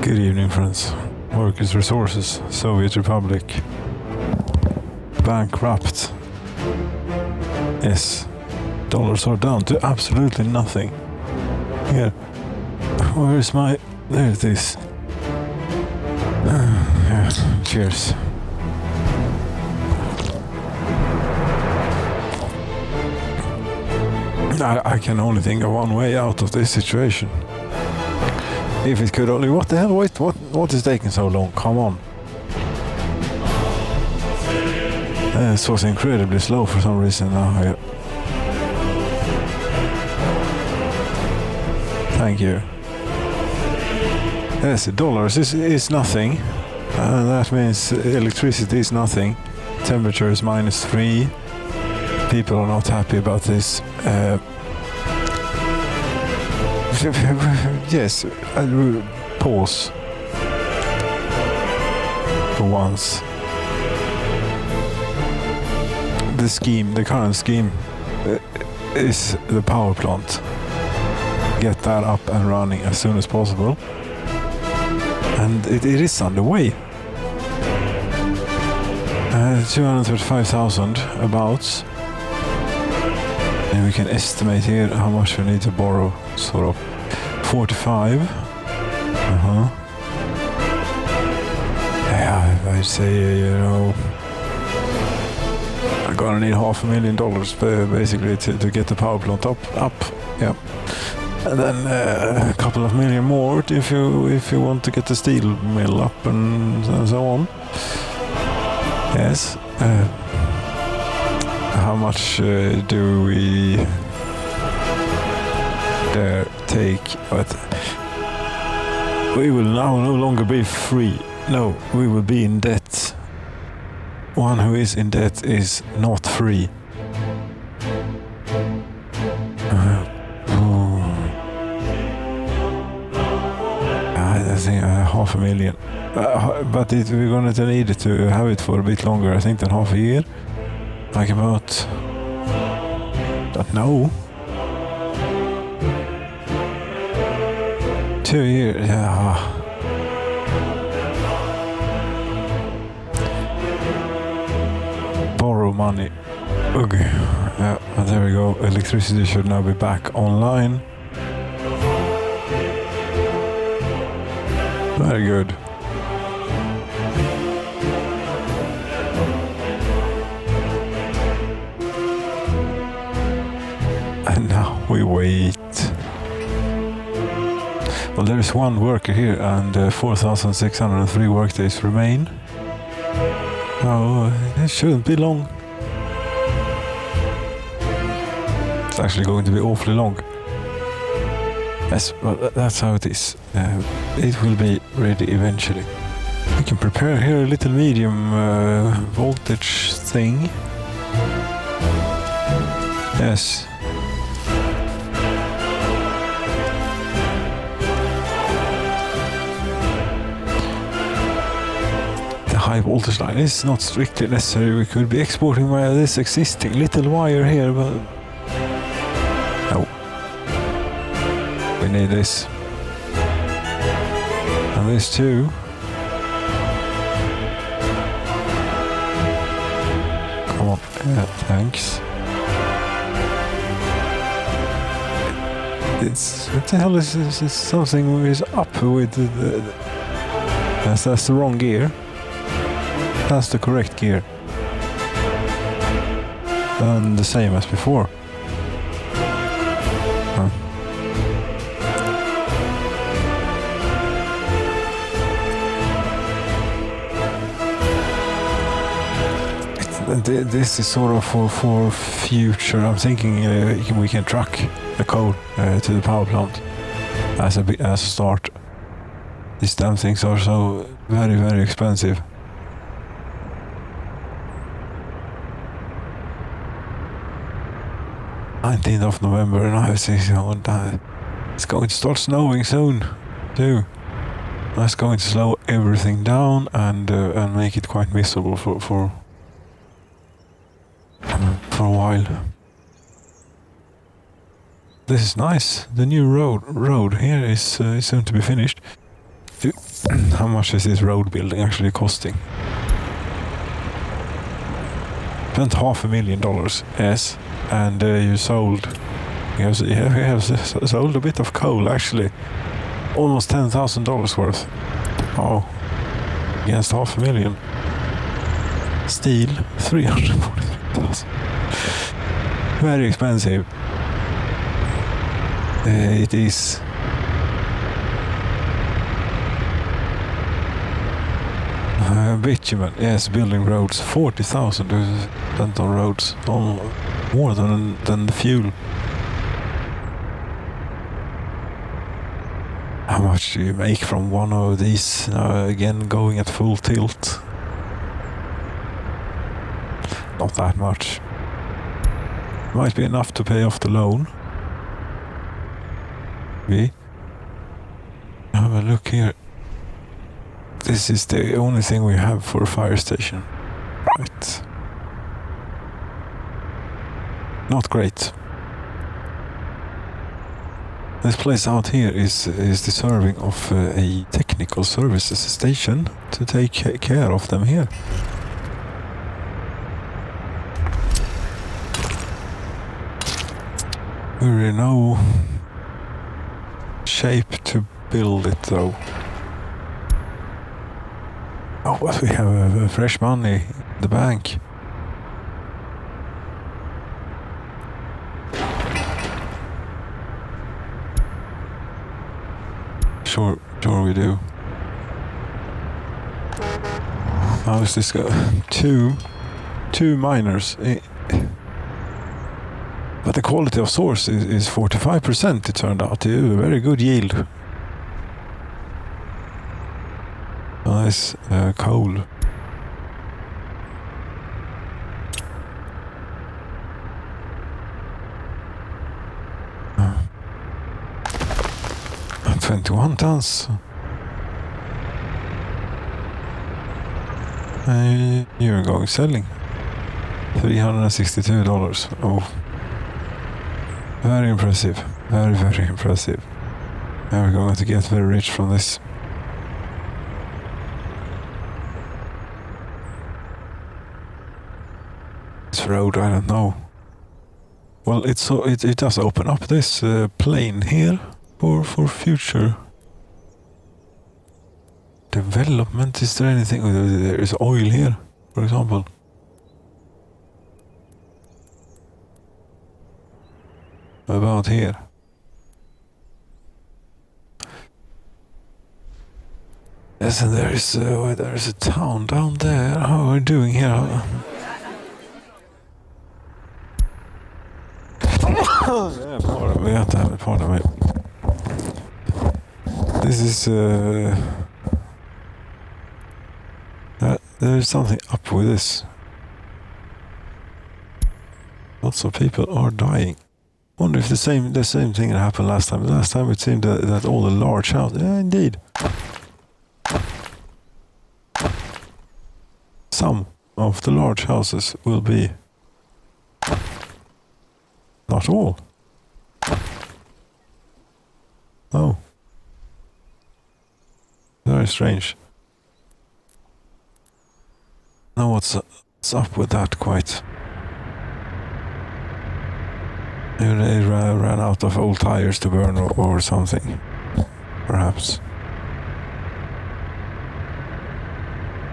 Good evening, friends. Workers' Resources, Soviet Republic. Bankrupt. Yes. Dollars are down to absolutely nothing. Here. Where's my... There it is. Yeah. Cheers. I can only think of one way out of this situation. If it could only... What the hell? Wait, what is taking so long? Come on. This was incredibly slow for some reason now. Thank you. Yes, dollars is nothing. That means electricity is nothing. Temperature is -3. People are not happy about this. Yes, I'll pause for once. The current scheme is the power plant. Get that up and running as soon as possible. And it is underway. 235,000 about. And we can estimate here how much we need to borrow, sort of 45. Yeah, I'd say, you know, I'm gonna need $500,000 basically to get the power plant up. Yeah. And then a couple of million more if you want to get the steel mill up and so on. Yes. How much do we dare take? But we will now no longer be free. No, we will be in debt. One who is in debt is not free. I think $500,000. But we're going to need to have it for a bit longer, I think, than half a year. Like about... don't know. 2 years, yeah. Borrow money. Okay. Yeah, there we go. Electricity should now be back online. Very good. And now we wait. Well, there is one worker here and 4,603 workdays remain. Oh, it shouldn't be long. It's actually going to be awfully long. Yes, well, that's how it is. It will be ready eventually. We can prepare here a little medium voltage thing. Yes. The high voltage line is not strictly necessary. We could be exporting via this existing little wire here, but no. We need this. And this too. Come on. Yeah, thanks. It's... what the hell is this? It's something is up with the... That's the wrong gear. That's the correct gear. And the same as before. Huh. This is sort of for future. I'm thinking we can truck the coal to the power plant as a start. These damn things are so very, very expensive. th of November, and I was thinking, oh, it's going to start snowing soon too. That's going to slow everything down and make it quite miserable for a while. This is nice. The new road here is soon to be finished. How much is this road building actually costing? Spent $500,000, yes, and you sold. You have sold a bit of coal actually, almost $10,000 worth. Oh, against $500,000. Steel, $340,000. Very expensive. It is. Bitumen, yes, building roads, 40,000 spent on roads, more than the fuel. How much do you make from one of these, again going at full tilt? Not that much. Might be enough to pay off the loan. Maybe. Have a look here. This is the only thing we have for a fire station. Right. Not great. This place out here is the serving of a technical services station to take care of them here. We're in no shape to build it though. Oh, but we have fresh money in the bank. Sure we do. How is this go? Two miners. But the quality of source is 45%, it turned out. A very good yield. Nice coal. Uh, 21 tons. You're going selling. $362. Oh. Very impressive. Very, very impressive. And we're going to get very rich from this. This road, I don't know. Well, it does open up this plain here for future development. Is there anything? There is oil here, for example. About here. Yes, and there is a town down there. How are we doing here? Yeah, pardon me. This is there is something up with this. Lots of people are dying. Wonder if the same thing that happened last time. Last time it seemed that all the large houses. Yeah, indeed. Some of the large houses will be. Not all. Oh. Very strange. Now what's up with that quite? They ran out of old tires to burn or something. Perhaps.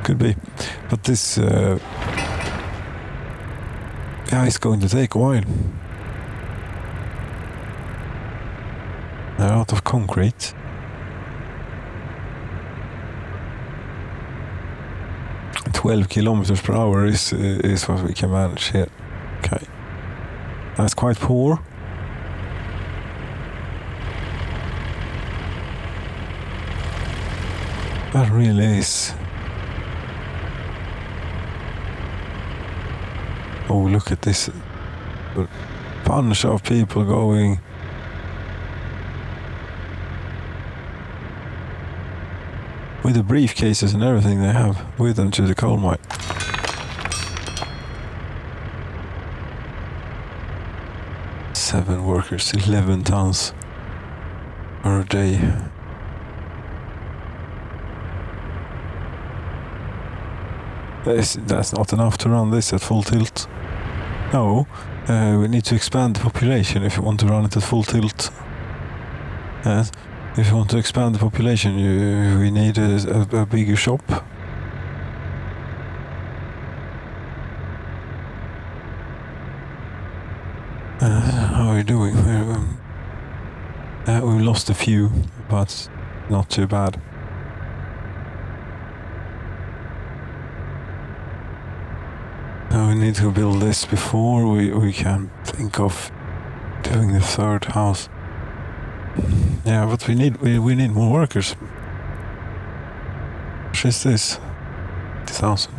Could be. But this it's going to take a while. They're out of concrete. "12 kilometers per hour is what we can manage here." Okay. That's quite poor. That really is. Oh, look at this. A bunch of people going. With the briefcases and everything they have with them to the coal mine. Seven workers, 11 tons per day. That's not enough to run this at full tilt. No, we need to expand the population if you want to run it at full tilt. Yes. If you want to expand the population, we need a bigger shop. How are you doing? We lost a few, but not too bad. Now we need to build this before we can think of doing the third house. Yeah, but we need more workers. What is this? 20,000.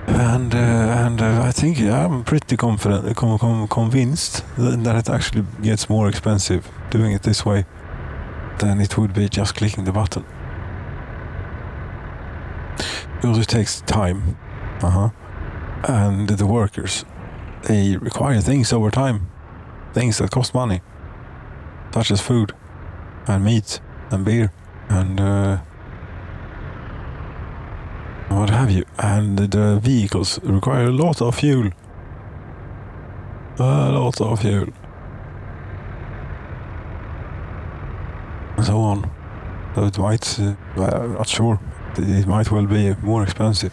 And I think I'm pretty confident, convinced that it actually gets more expensive doing it this way than it would be just clicking the button. Because it takes time. And the workers, they require things over time, things that cost money, such as food and meat and beer and what have you. And the vehicles require a lot of fuel. And so on. So it might, I'm not sure, it might well be more expensive.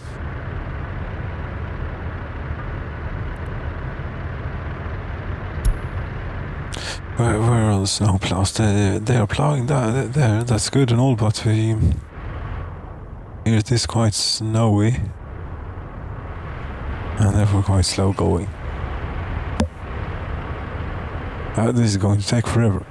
Where are the snowplows? They are plowing there. That's good and all, but here it is quite snowy and therefore quite slow going. This is going to take forever.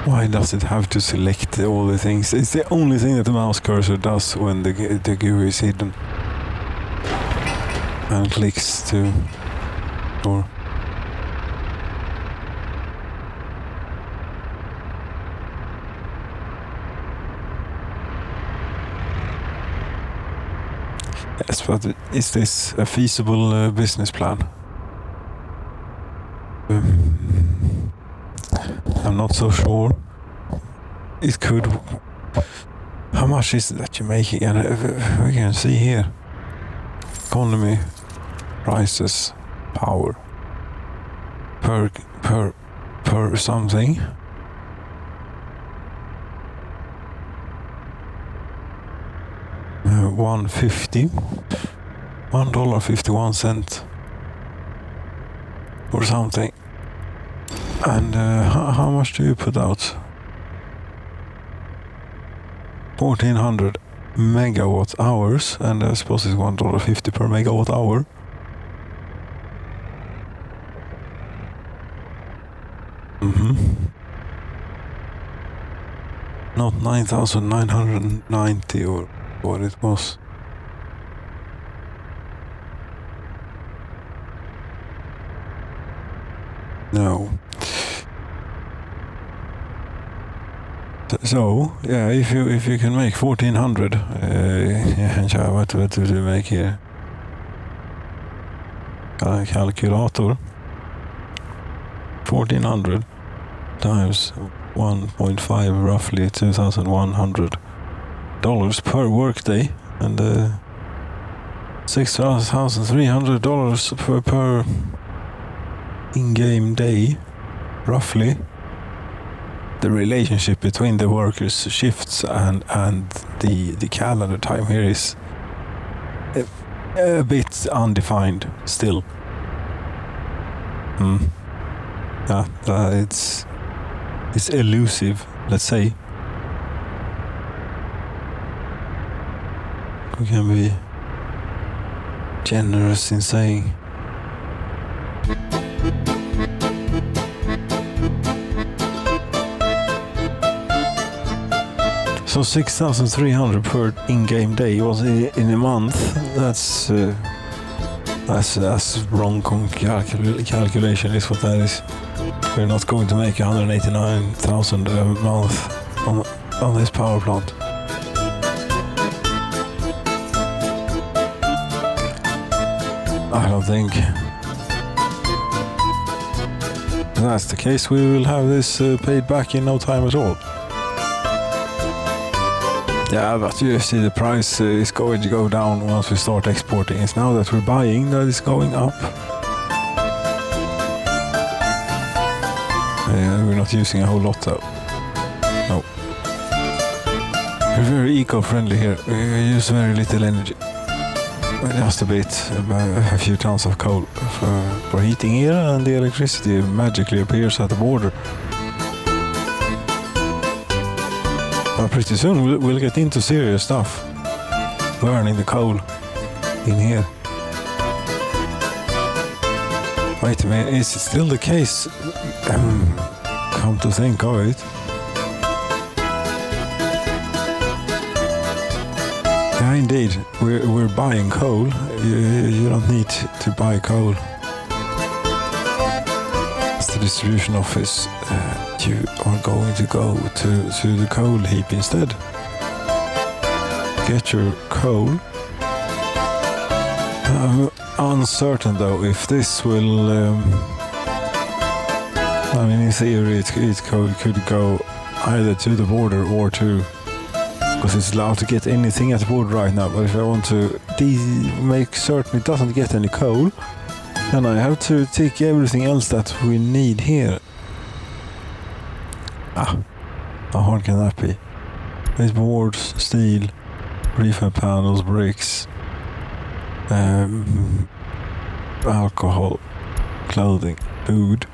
Why does it have to select all the things? It's the only thing that the mouse cursor does when the GUI is hidden. And clicks to door. Yes, but is this a feasible business plan? I'm not so sure. It could. How much is it that you're making? And we can see here. Economy, prices, power. Per something. $1.50. $1.51 or something. And how much do you put out? 1,400 megawatt hours, and I suppose it's $1.50 per megawatt hour. Not 9,990 or what it was. No. So yeah, if you can make 1,400, what do you make here? Calculator. 1,400 times 1.5, roughly $2,100 per workday, and $6,300 per in-game day, roughly. The relationship between the workers' shifts and the calendar time here is a bit undefined still. Yeah, it's elusive, let's say. We can be generous in saying. So 6,300 per in-game day was in a month. That's wrong calculation is what that is. We're not going to make 189,000 a month on this power plant. I don't think. If that's the case, we will have this paid back in no time at all. Yeah, but you see the price is going to go down once we start exporting. It's now that we're buying that it's going up. Yeah, we're not using a whole lot though. No. We're very eco-friendly here. We use very little energy. Just a bit, a few tons of coal for heating here, and the electricity magically appears at the border. But pretty soon we'll get into serious stuff. Burning the coal in here. Wait a minute, is it still the case? Come to think of it. Yeah, indeed, we're buying coal. You don't need to buy coal. It's the distribution office. You are going to go to the coal heap instead. Get your coal. I'm uncertain though if this will. I mean, in theory, it could go either to the border or to. Because it's allowed to get anything at the border right now. But if I want to make certain it doesn't get any coal, then I have to take everything else that we need here. How hard can that be? There's boards, steel, prefab panels, bricks, alcohol, clothing, food,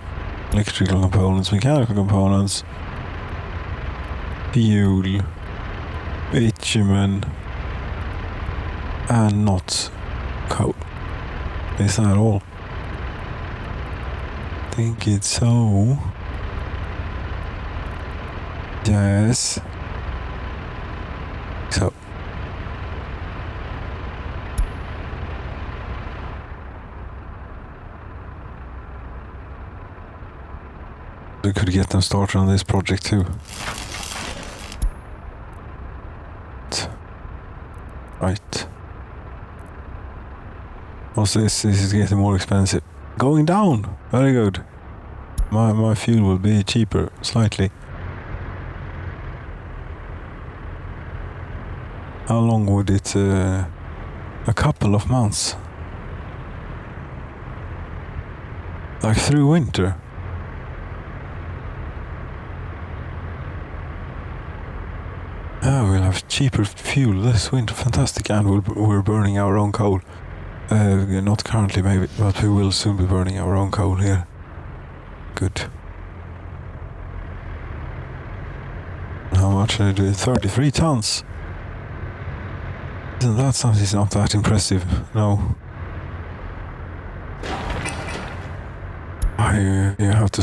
electrical components, mechanical components, fuel, bitumen, and not coal. Is that all? I think it's so. Yes. So. We could get them started on this project too. Right. What's this? This is getting more expensive. Going down! Very good. My fuel will be cheaper, slightly. How long would it? A couple of months. Like through winter. We'll have cheaper fuel this winter. Fantastic. And we're burning our own coal. Not currently maybe, but we will soon be burning our own coal here. Good. How much did I do? 33 tons. Isn't that something? It's not that impressive. No. You have to,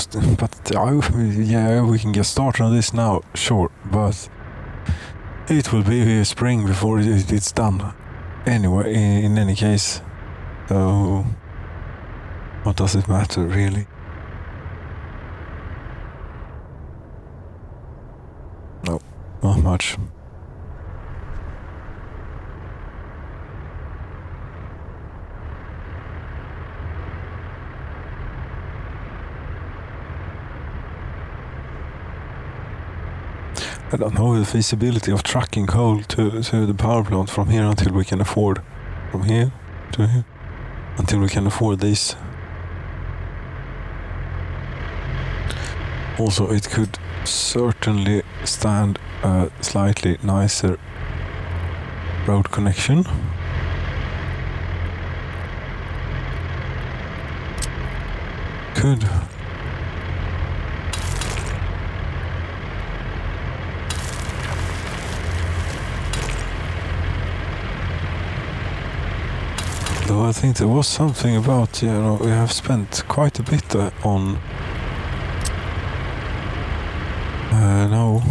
yeah, we can get started on this now, sure, but it will be spring before it's done. Anyway, in any case, so what does it matter really? No, not much. I don't know the feasibility of trucking coal to the power plant from here until we can afford. From here to here. Until we can afford these. Also, it could certainly stand a slightly nicer road connection. Could. Though I think there was something about, you know, we have spent quite a bit on no,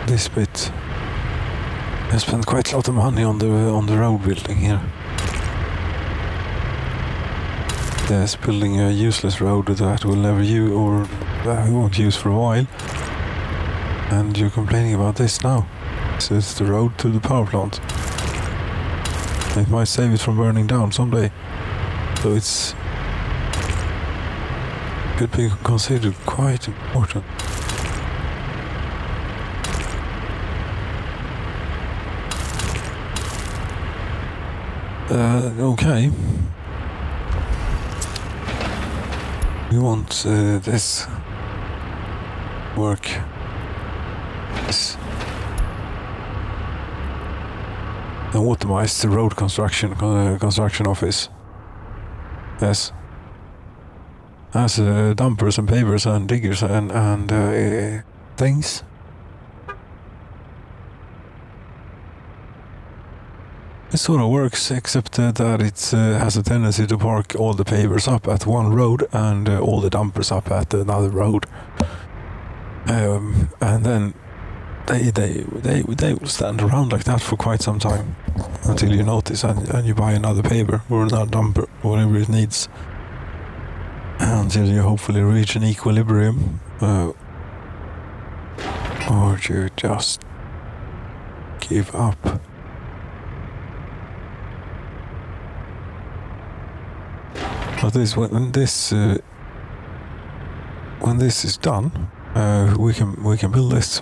this bit. I spent quite a lot of money on the road building here. Yes, building a useless road that we'll never use or that we won't use for a while. And you're complaining about this now. This is the road to the power plant. It might save it from burning down someday. So it's could be considered quite important. Okay. We want this work. This automate the road construction office. Yes. Has dumpers and pavers and diggers and things. It sort of works, except that it has a tendency to park all the pavers up at one road and all the dumpers up at another road. And then they will stand around like that for quite some time until you notice and you buy another paver or another dumper, whatever it needs, until you hopefully reach an equilibrium, or you just give up. But when this is done, we can build this.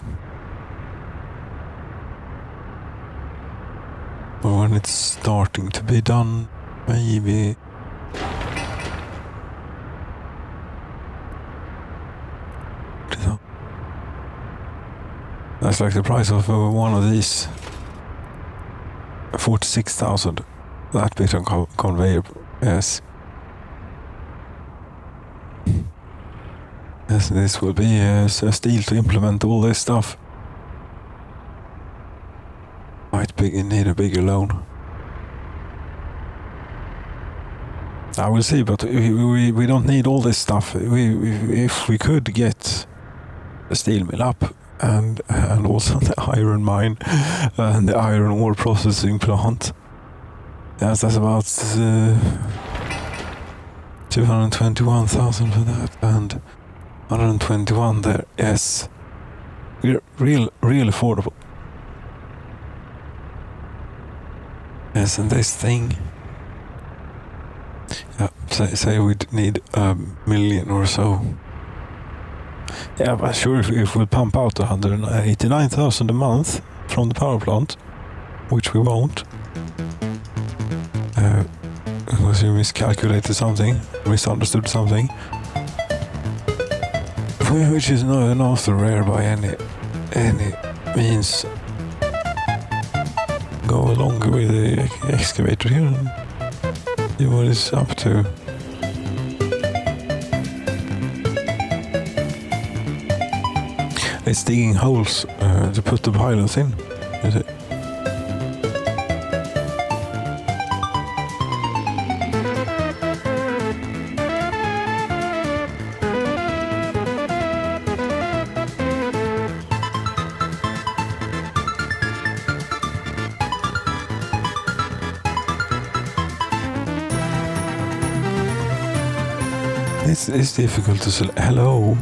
Or when it's starting to be done, maybe. That's like the price of one of these. 46,000. That bit on conveyor. Yes. Yes, this will be steel to implement all this stuff. Might need a bigger loan. I will see, but we don't need all this stuff. If we could get the steel mill up and also the iron mine and the iron ore processing plant. Yes, that's about 221,000 for that and 121 there. Yes, real affordable. Yes, and this thing. Yeah, say we'd need $1 million or so. Yeah, but sure, if we pump out 189,000 a month from the power plant, which we won't, because you miscalculated something, misunderstood something, which is not so rare by any means. Go along with the excavator here and see what it's up to. It's digging holes to put the pylons in, is it? It's difficult to select. Hello.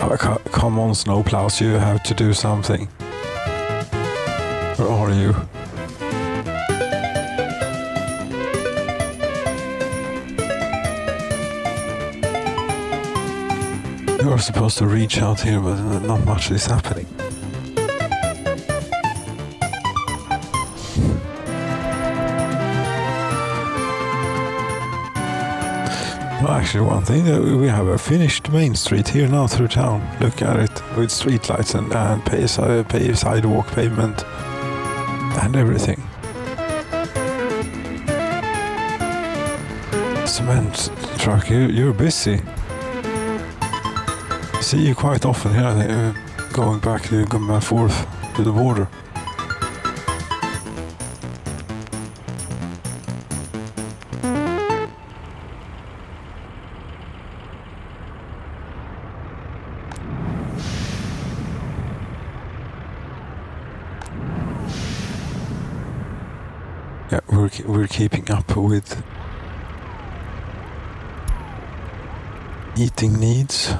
Oh, come on, snowplows, you have to do something. Where are you? You're supposed to reach out here, but not much is happening. Well, actually, one thing, we have a finished main street here now through town. Look at it, with streetlights and sidewalk pavement and everything. Cement truck, you're busy. I see you quite often here, going back and forth to the border. Yeah, we're keeping up with eating needs.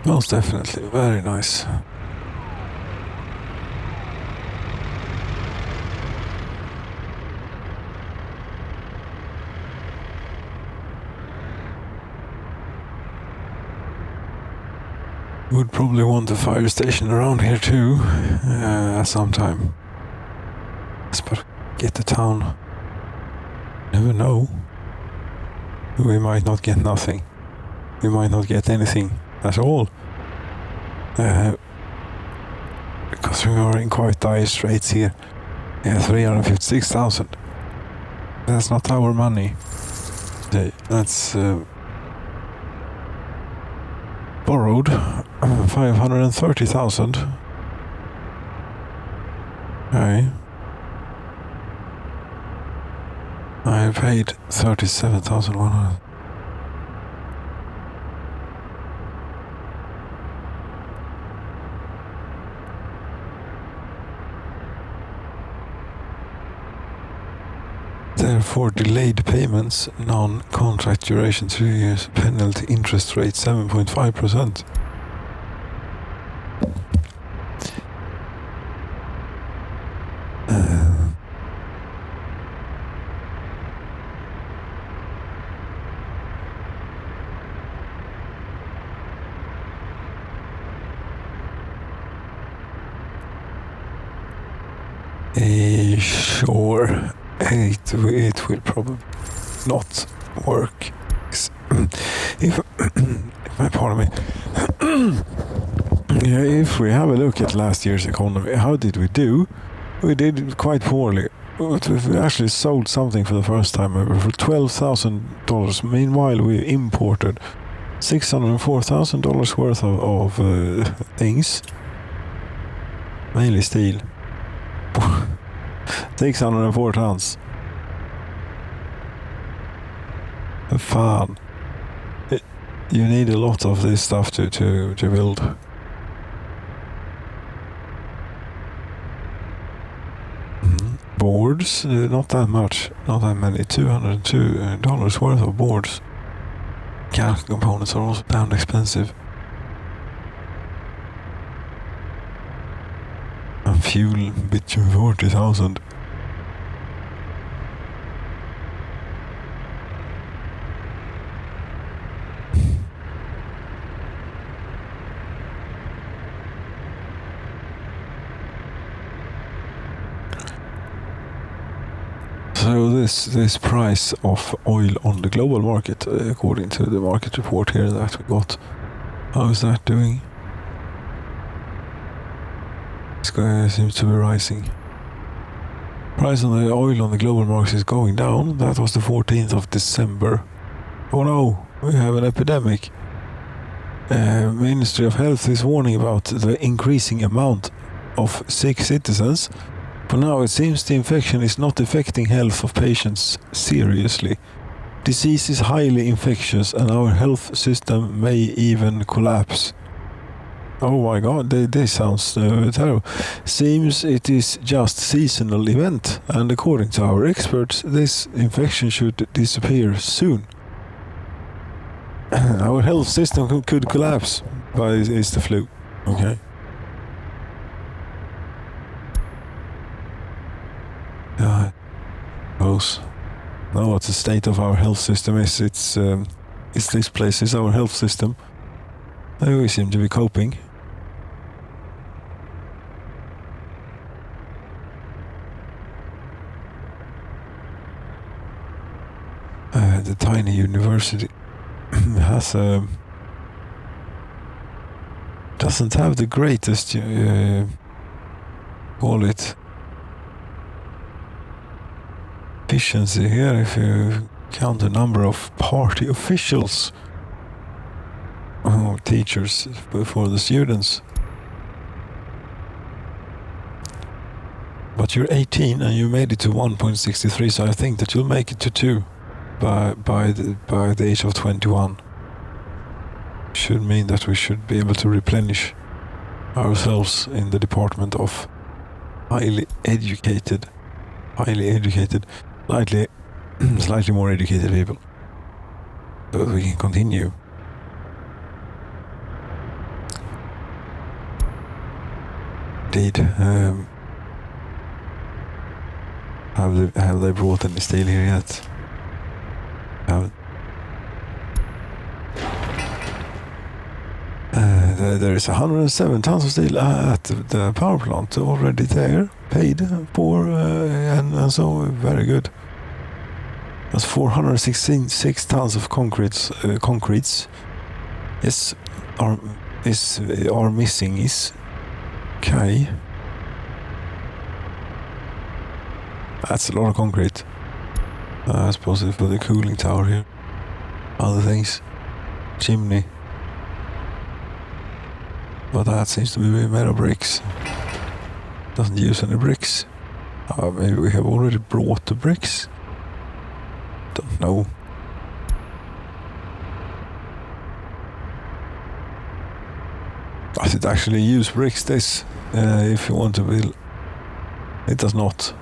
Most definitely, very nice. Would probably want a fire station around here too, at some time. But get the town. Never know. We might not get nothing. We might not get anything at all. Because we are in quite dire straits here. Yeah, 356,000. That's not our money. That's borrowed 530,000. Okay. I paid 37,100. Therefore, delayed payments, non-contract duration 3 years, penalty interest rate 7.5%. Sure, it will probably not work. If pardon me. Yeah, if we have a look at last year's economy, how did we do? We did quite poorly. But we actually sold something for the first time ever for $12,000. Meanwhile, we imported $604,000 worth of things, mainly steel. 604 tons. Fan. You need a lot of this stuff to build. Boards, not that much, not that many. $202 worth of boards. Gas components are also damn expensive. And fuel, bitumen 40,000. So this price of oil on the global market, according to the market report here that we got, how is that doing? It seems to be rising. Price on the oil on the global market is going down. That was the 14th of December. Oh no, we have an epidemic. Ministry of Health is warning about the increasing amount of sick citizens. For now, it seems the infection is not affecting health of patients seriously. Disease is highly infectious and our health system may even collapse. Oh my god, this sounds terrible. Seems it is just seasonal event, and according to our experts, this infection should disappear soon. Our health system could collapse, but it's the flu. Okay. Yeah, suppose. Now what the state of our health system is, it's this place is our health system. We seem to be coping. The tiny university has doesn't have the greatest call it efficiency here if you count the number of party officials, teachers for the students. But you're 18 and you made it to 1.63, so I think that you'll make it to 2 by the age of 21. Should mean that we should be able to replenish ourselves in the department of highly educated, slightly more educated people, so that we can continue. Indeed. Have they brought any steel here yet? There is 107 tons of steel at the power plant already there, paid for, and so very good. That's 466 tons of concretes. Yes, are missing is okay. That's a lot of concrete. I suppose it's for the cooling tower here. Other things, chimney. But that seems to be made of bricks. Doesn't use any bricks. Maybe we have already brought the bricks. Don't know. Does it actually use bricks, this? If you want to build. It does not.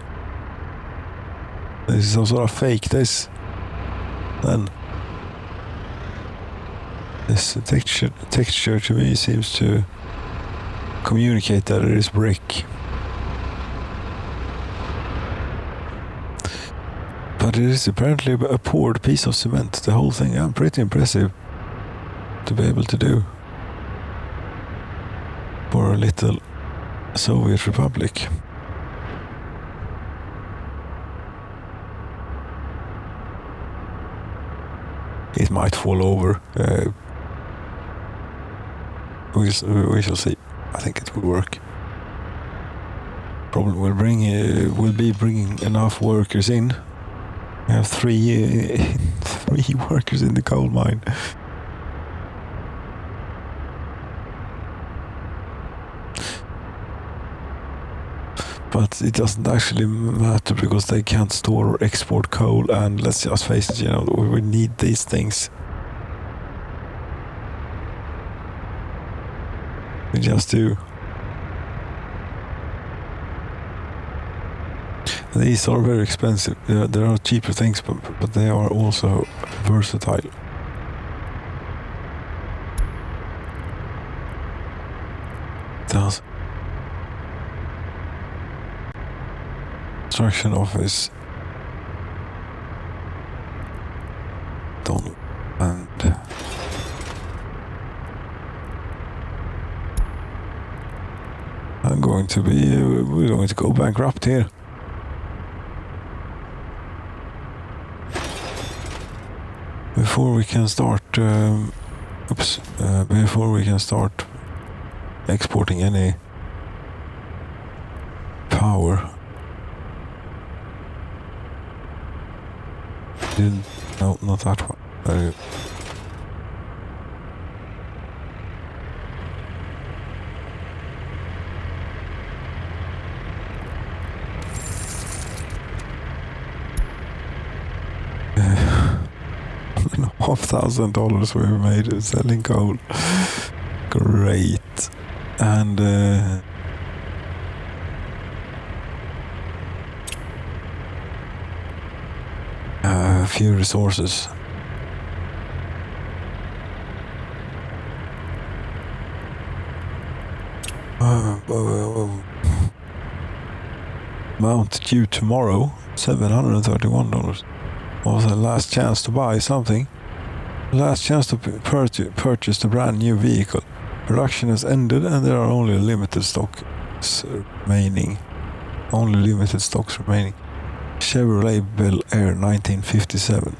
This is some sort of fake, this. Then. This texture to me seems to communicate that it is brick. But it is apparently a poured piece of cement, the whole thing. I'm pretty impressive to be able to do for a little Soviet Republic. It might fall over. We shall see. I think it will work. Probably will be bringing enough workers in. We have three workers in the coal mine. But it doesn't actually matter because they can't store or export coal, and let's just face it, we need these things. We just do. These are very expensive. There are cheaper things, but they are also versatile. Does construction office done, and we're going to go bankrupt here. Before we can start exporting any power. No, not that one. Very good. $1,000 we've made selling coal. Great. And a few resources. Amount due tomorrow, $731. Was the last chance to buy something. Last chance to purchase a brand new vehicle. Production has ended and there are only limited stocks remaining. Chevrolet Bel Air 1957.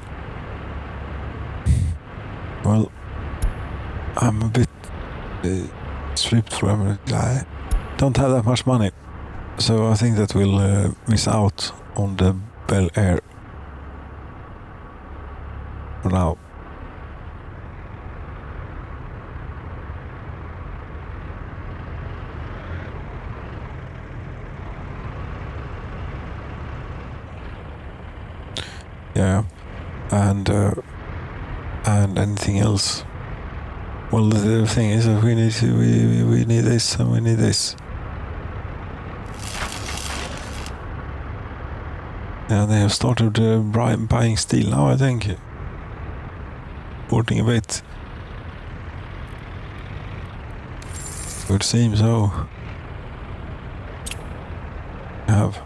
Well, I'm a bit stripped from it. I don't have that much money. So I think that we'll miss out on the Bel Air for now. Yeah, and anything else? Well, the thing is that we need this and we need this. Yeah, they have started buying steel now, I think. Importing a bit. Would seem so. Have.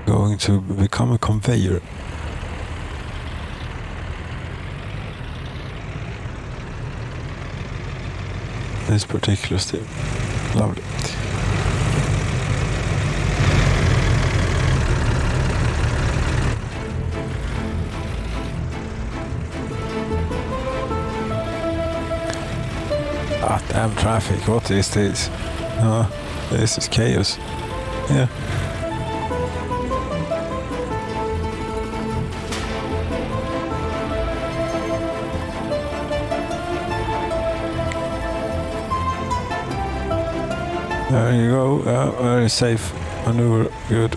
Going to become a conveyor. This particular steel. Lovely. Ah, damn traffic. What is this? This is chaos. Yeah. There you go. Very safe maneuver. Good.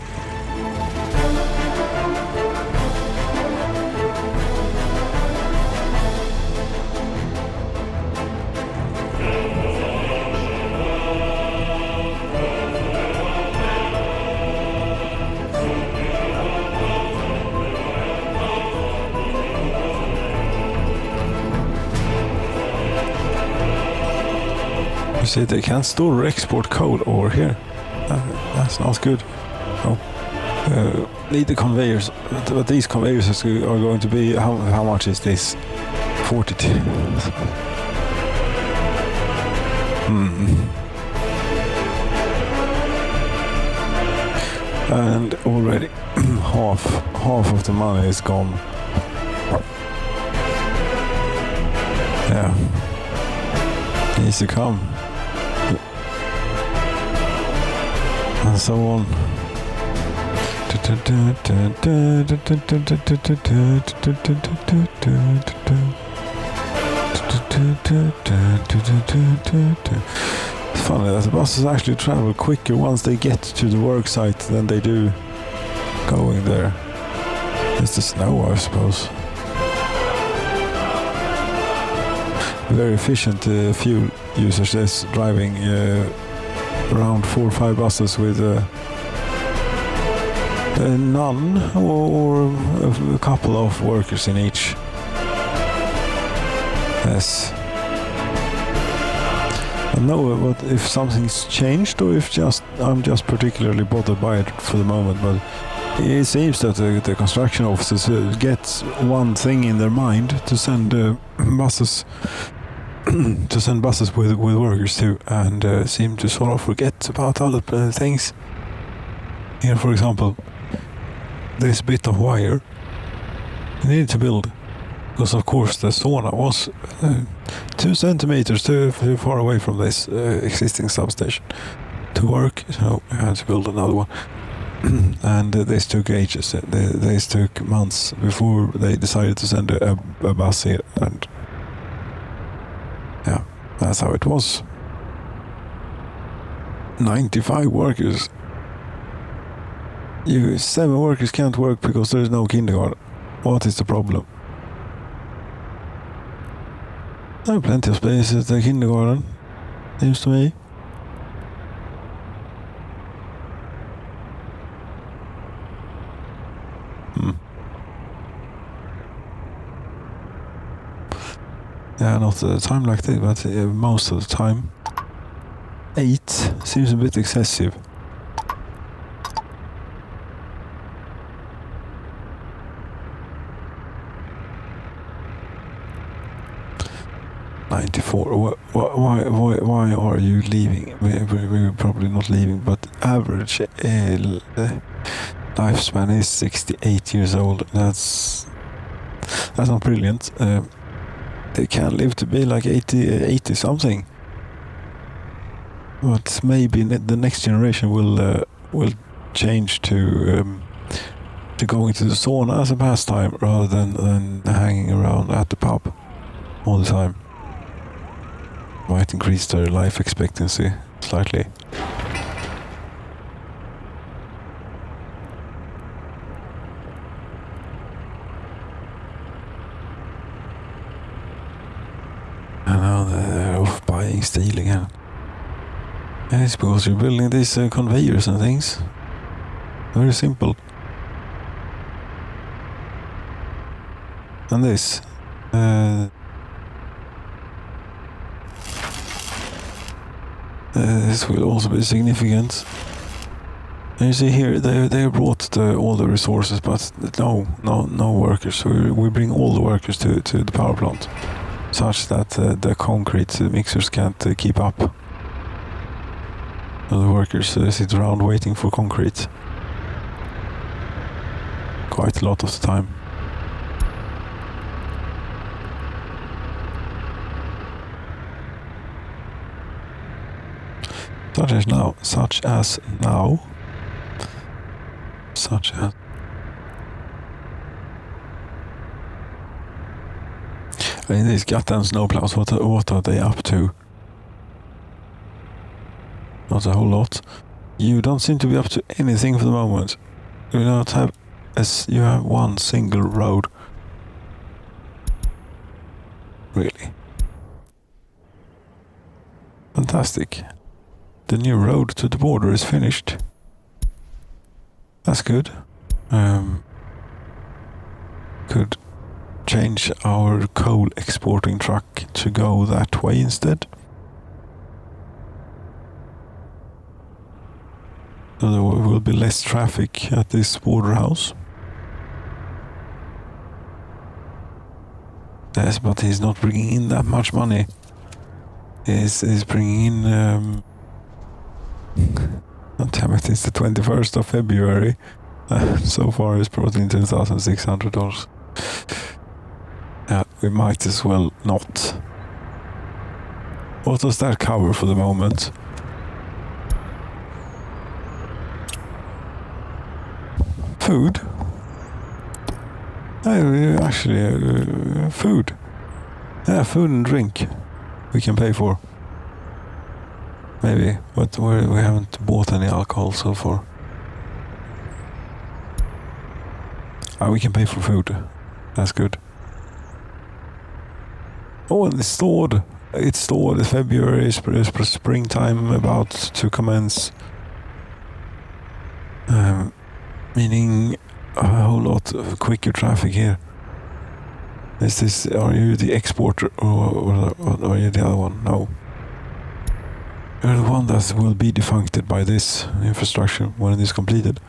You see, they can store or export code over here. That's not good. Oh. Need the conveyors. But these conveyors are going to be... How much is this? 42. And already half of the money is gone. Yeah. Needs to come. And so on. It's funny that the buses actually travel quicker once they get to the work site than they do going there. It's the snow, I suppose. Very efficient fuel users. That's driving around 4 or 5 buses with none or a couple of workers in each. Yes. I don't know what if something's changed or if I'm just particularly bothered by it for the moment, but it seems that the construction officers get one thing in their mind to send buses with workers to, and seem to sort of forget about other things. Here, for example, this bit of wire you need to build, because of course the sauna was 2 centimeters too far away from this existing substation to work, so I had to build another one. And this took ages. This took months before they decided to send a bus here, and yeah, that's how it was. 95 workers. 7 workers can't work because there is no kindergarten. What is the problem? There are plenty of space at the kindergarten, seems to me. Yeah, not at a time like this, but most of the time. 8 seems a bit excessive. Why are you leaving? We're probably not leaving, but average lifespan is 68 years old. That's not brilliant. they can live to be like 80 something. But maybe the next generation will change to going to the sauna as a pastime rather than hanging around at the pub all the time. Might increase their life expectancy slightly. And now they're off buying steel again. And it's because you're building these conveyors and things. Very simple. And this. This will also be significant. And you see here, they brought all the resources, but no workers. So we bring all the workers to the power plant, such that the concrete mixers can't keep up. So the workers sit around waiting for concrete quite a lot of the time. Such as now. I mean, these goddamn snowplows, what are they up to? Not a whole lot. You don't seem to be up to anything for the moment. You don't have, you have one single road. Really. Fantastic. The new road to the border is finished. That's good. Could change our coal exporting truck to go that way instead. So there will be less traffic at this border house. Yes, but he's not bringing in that much money. He's bringing in... Oh, damn it, it's the 21st of February. So far he's brought in $2,600. Yeah, we might as well not. What does that cover for the moment? Food? Actually, food. Yeah, food and drink we can pay for. Maybe, but we haven't bought any alcohol so far. We can pay for food. That's good. Oh, and it's stored. It's stored. February is springtime about to commence. Meaning a whole lot of quicker traffic here. Are you the exporter or are you the other one? No. You're the one that will be defuncted by this infrastructure when it is completed.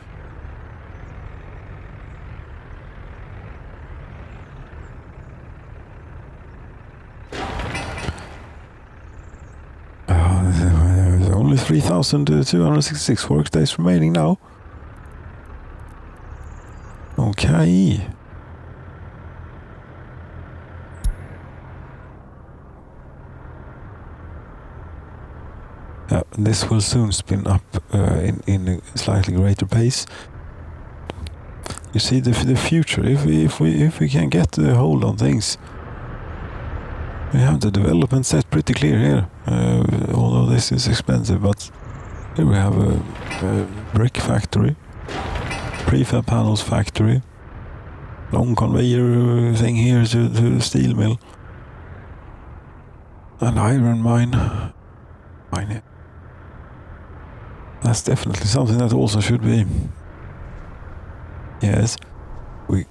There's only 3,266 workdays remaining now. Okay. This will soon spin up in a slightly greater pace. You see the future. If we can get a hold on things, we have the development set pretty clear here. Although this is expensive, but here we have a brick factory, prefab panels factory, long conveyor thing here to the steel mill, an iron mine. Here. That's definitely something that also should be. Yes, we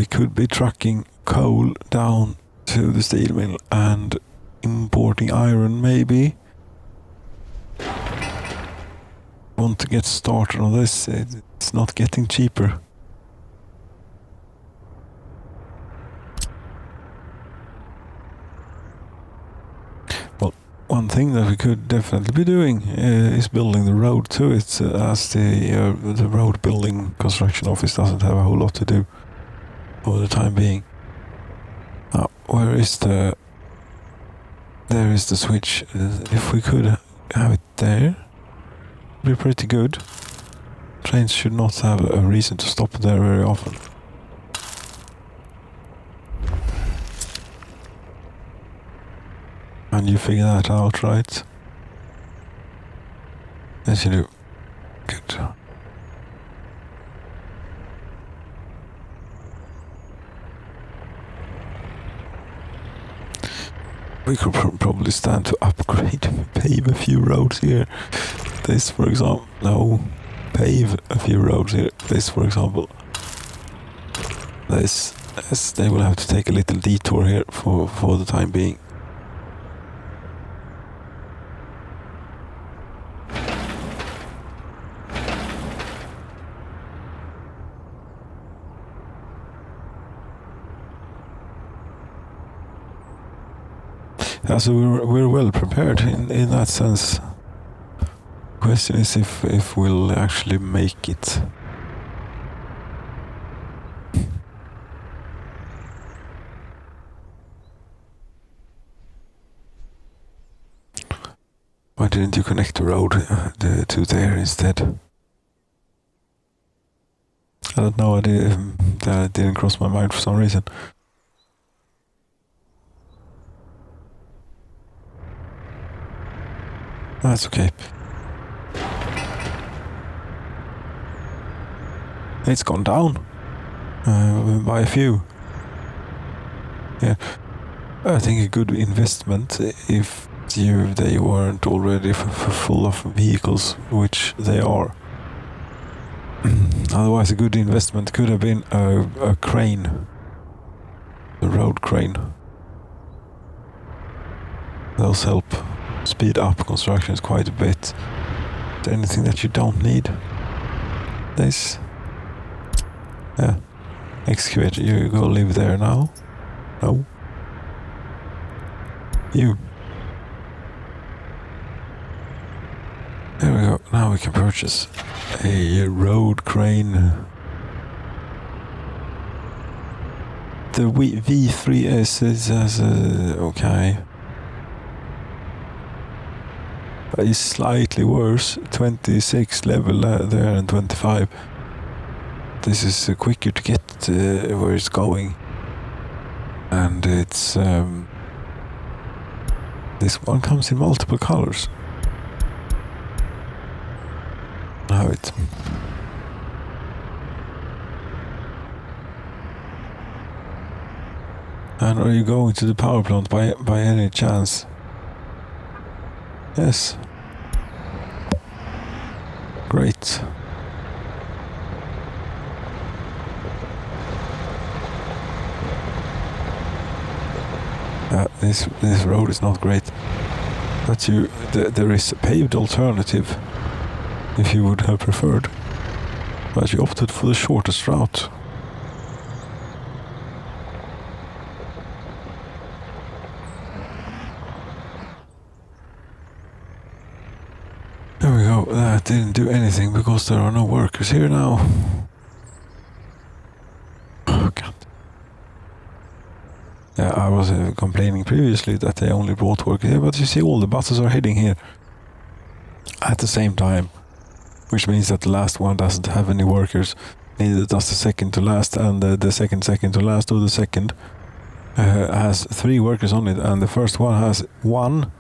could be trucking coal down to the steel mill and importing iron maybe. Want to get started on this, it's not getting cheaper. One thing that we could definitely be doing is building the road to it, as the road building construction office doesn't have a whole lot to do for the time being. where is the... There is the switch. If we could have it there, it'd be pretty good. Trains should not have a reason to stop there very often. And you figure that out, right? Yes, you do. Good. We could probably stand to upgrade, pave a few roads here. This, for example. No, pave a few roads here. This, for example. This, they will have to take a little detour here for the time being. Yeah, so we're well prepared in that sense. Question is if we'll actually make it. Why didn't you connect the road to there instead? I don't know. That didn't cross my mind for some reason. That's okay. It's gone down by a few. Yeah, I think a good investment if they weren't already full of vehicles, which they are. Otherwise, a good investment could have been a crane, the road crane. Those help speed up constructions quite a bit. Anything that you don't need. This. Yeah. Excavator, you go live there now. No. You. There we go. Now we can purchase a road crane. The V3S is okay. It's slightly worse, 26 level there and 25. This is quicker to get where it's going. And it's... this one comes in multiple colors. Now it... And are you going to the power plant by any chance? Yes. Great. This road is not great, but there is a paved alternative if you would have preferred, but you opted for the shortest route. There we go. That didn't do anything because there are no workers here now. Oh God. Yeah, I was complaining previously that they only brought workers here, but you see all the buses are heading here at the same time, which means that the last one doesn't have any workers, neither does the second to last, and the second to last, or the second has 3 workers on it, and the first one has 1.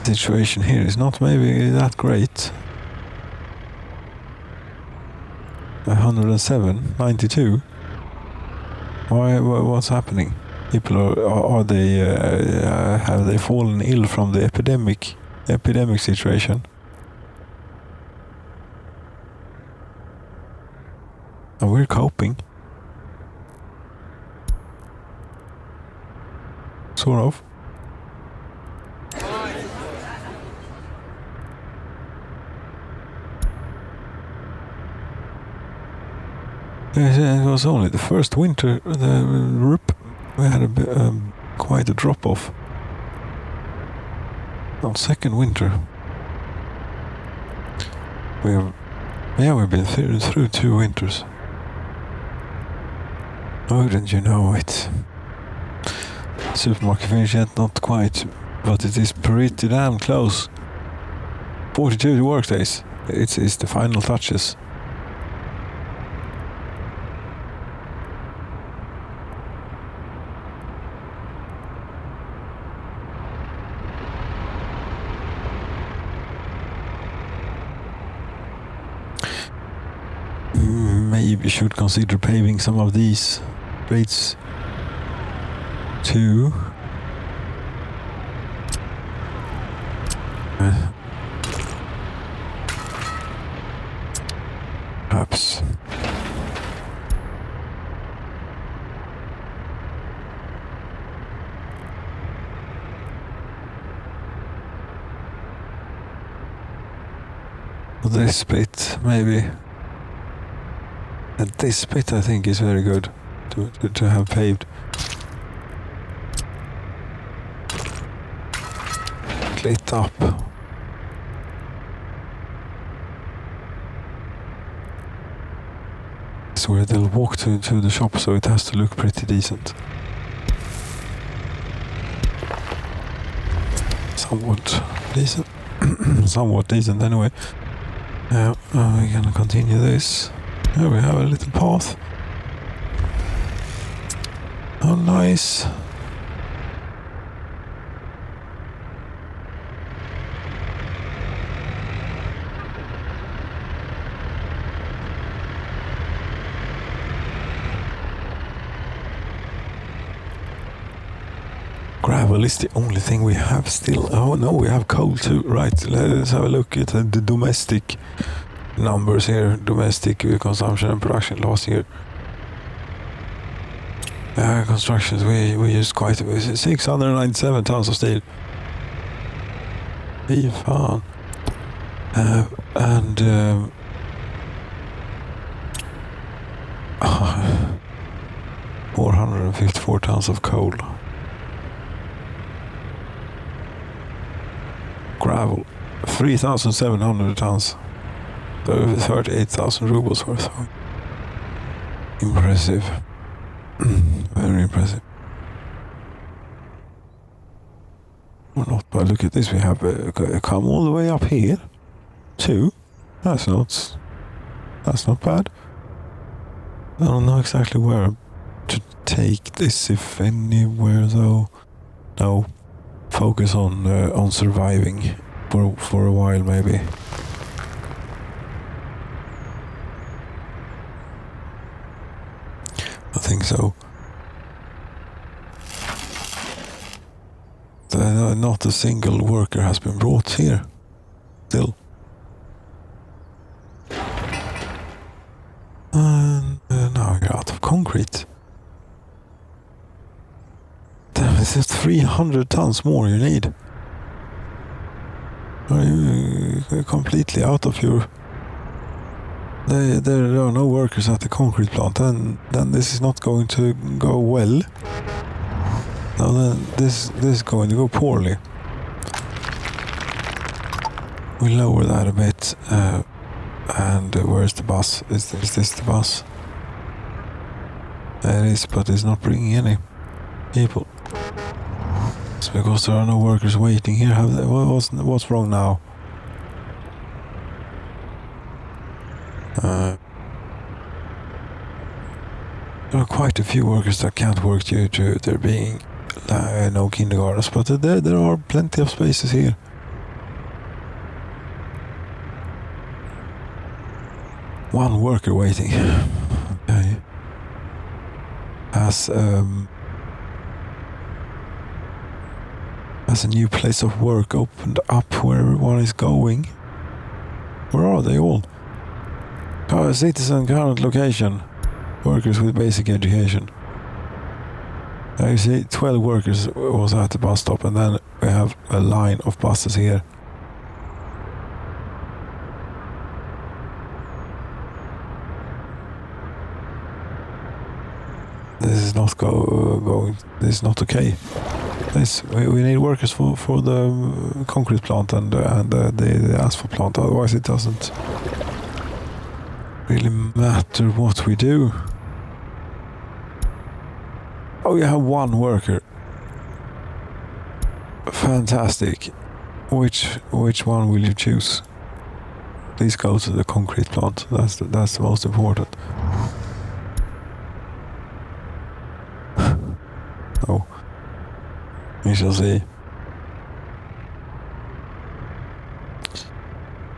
Situation here is not maybe that great. 107, 92. Why? What's happening? People are they have they fallen ill from the epidemic situation? And we're coping. Sort of. It was only the first winter we had quite a drop off. On second winter, we have Yeah, we've been through 2 winters. Wouldn't you know it? Supermarket finish yet, not quite, but it is pretty damn close. 42 work days. It's the final touches. Maybe should consider paving some of these streets too. Perhaps. This bit, maybe. And this bit, I think, is very good to have paved. Lit up. It's where they'll walk to the shop, so it has to look pretty decent. Somewhat decent. Somewhat decent, anyway. Now, we're gonna continue this. Here we have a little path. Oh, nice. Gravel is the only thing we have still. Oh no, we have coal too. Right, let's have a look at the domestic numbers here. Domestic consumption and production last year. Constructions, we used quite a bit. 697 tons of steel. Fy fan. And 454 tons of coal. Gravel, 3,700 tons. 38,000 rubles worth. Impressive. Very impressive. Or not, but look at this. We have come all the way up here too. That's not bad. I don't know exactly where to take this, if anywhere though. No. Focus on surviving for a while, maybe. I think so. Not a single worker has been brought here. Still. And now we're out of concrete. This is 300 tons more you need. Are you completely out of your... There are no workers at the concrete plant, and then this is not going to go well. No, then this is going to go poorly. We lower that a bit, and where's the bus? Is this the bus? It is, but it's not bringing any people. It's because there are no workers waiting here. What's wrong now? There are quite a few workers that can't work due to there being no kindergartens, but there are plenty of spaces here. One worker waiting. Okay. Has a new place of work opened up where everyone is going. Where are they all? Citizen, current location. Workers with basic education. You see 12 workers was at the bus stop, and then we have a line of buses here. This is not going. This is not okay. We need workers for the concrete plant and the asphalt plant. Otherwise, it doesn't really matter what we do. Oh, you have one worker. Fantastic. Which one will you choose? Please go to the concrete plant. That's the most important. Oh, we shall see.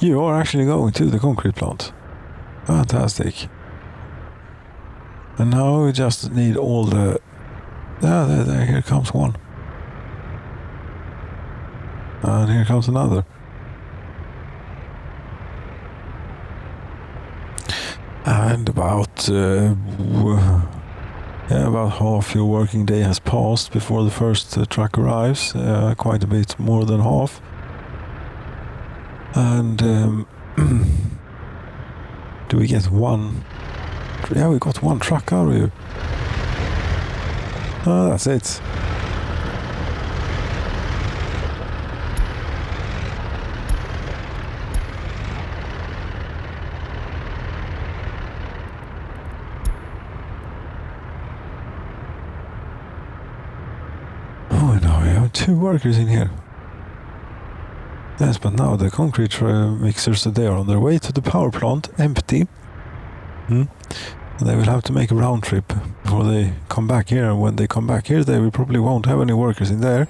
You are actually going to the concrete plant. Fantastic. And now we just need all the... there, here comes one. And here comes another. And about half your working day has passed before the first truck arrives. Quite a bit more than half. And do we get one? Yeah, we got one truck out of you. Oh, that's it. Oh, now we have 2 workers in here. Yes, but now the concrete mixers, they are on their way to the power plant, empty. And they will have to make a round trip before they come back here. And when they come back here, they will probably won't have any workers in there.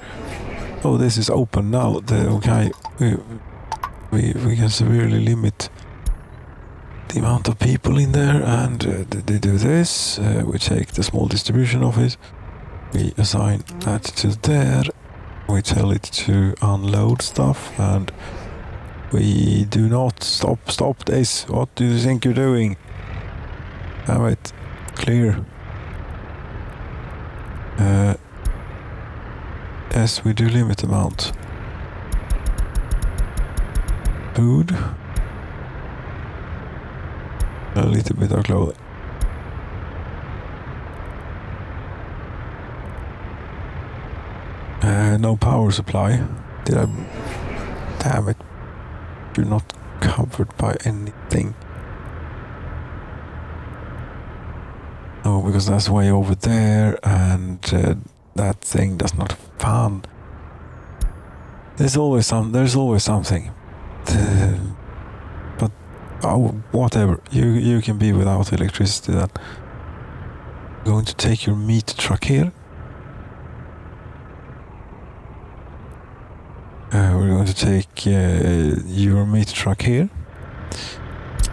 Oh, this is open now. Okay, we can severely limit the amount of people in there, and they do this. We take the small distribution office. We assign that to there. We tell it to unload stuff, and we do not stop this. What do you think you're doing? Have it clear. Yes, we do limit amount. Food. A little bit of clothing. No power supply. Did I... Damn it. You're not covered by anything. No, because that's way over there, and that thing does not fun. There's always something. But oh, whatever. You can be without electricity then. I'm going to take your meat truck here. We're going to take your meat truck here,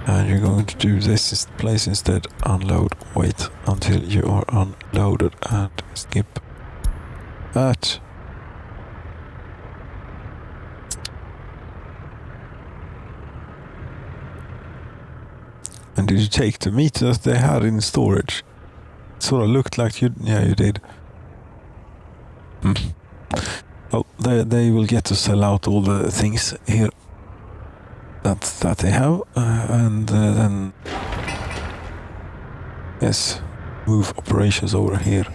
and you're going to do this place instead. Unload. Wait until you are unloaded and skip that. And did you take the meat that they had in storage? It sort of looked like you... Yeah, you did. Oh, they will get to sell out all the things here that they have, and then yes, move operations over here.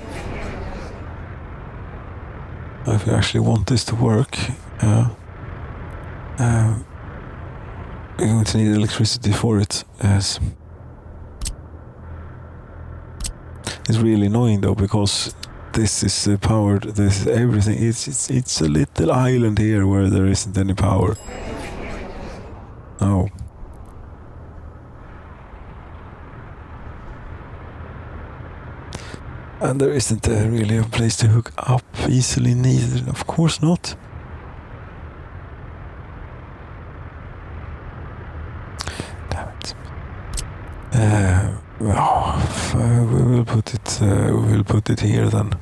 If you actually want this to work, we're going to need electricity for it. Yes, it's really annoying though, because this is powered. This is everything. It's a little island here where there isn't any power. Oh. And there isn't really a place to hook up easily neither. Of course not. Damn it. We will put it here then.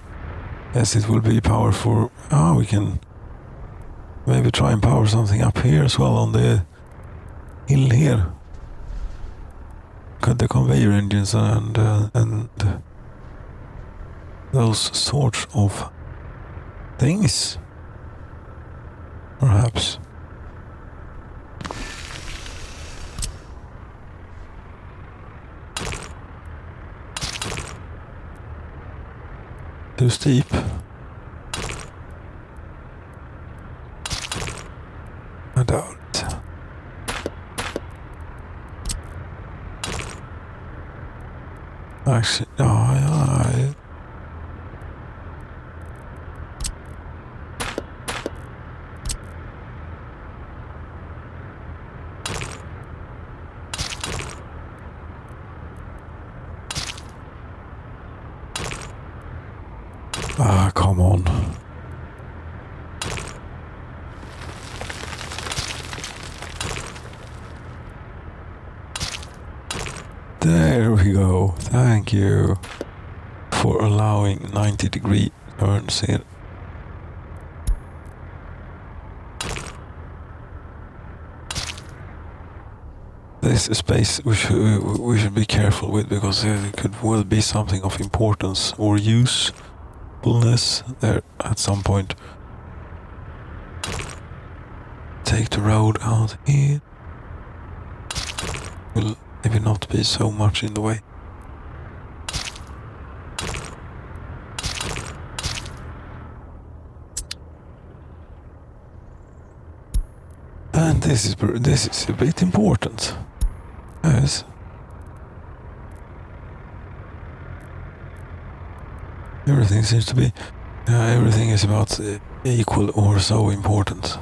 Yes, it will be power for... we can maybe try and power something up here as well on the hill here. Got the conveyor engines and those sorts of things, perhaps. Too steep. I doubt. Actually, no, come on. There we go. Thank you for allowing 90-degree turns here. This space we should be careful with, because it could well be something of importance or usefulness there at some point. Take the road out here. Will maybe not be so much in the way. And this is a bit important. Yes. Everything seems to be. Everything is about equal or so important.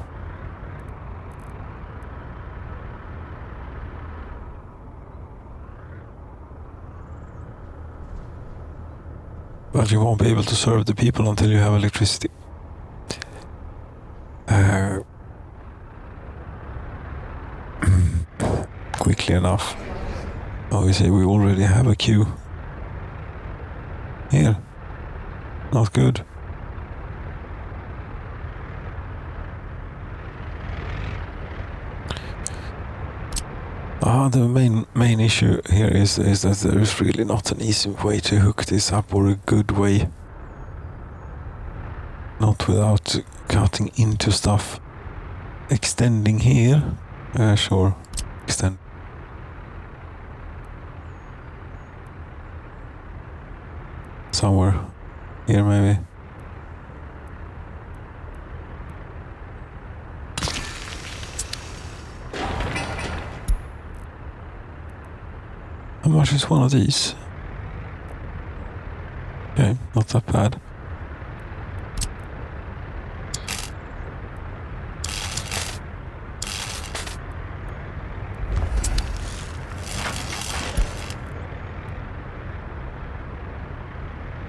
But you won't be able to serve the people until you have electricity. Quickly enough. Oh, you see, we already have a queue. Here. Not good. The main issue here is that there is really not an easy way to hook this up, or a good way. Not without cutting into stuff. Extending here. Sure. Extend. Somewhere. Here maybe. How much is one of these? Okay, not that bad.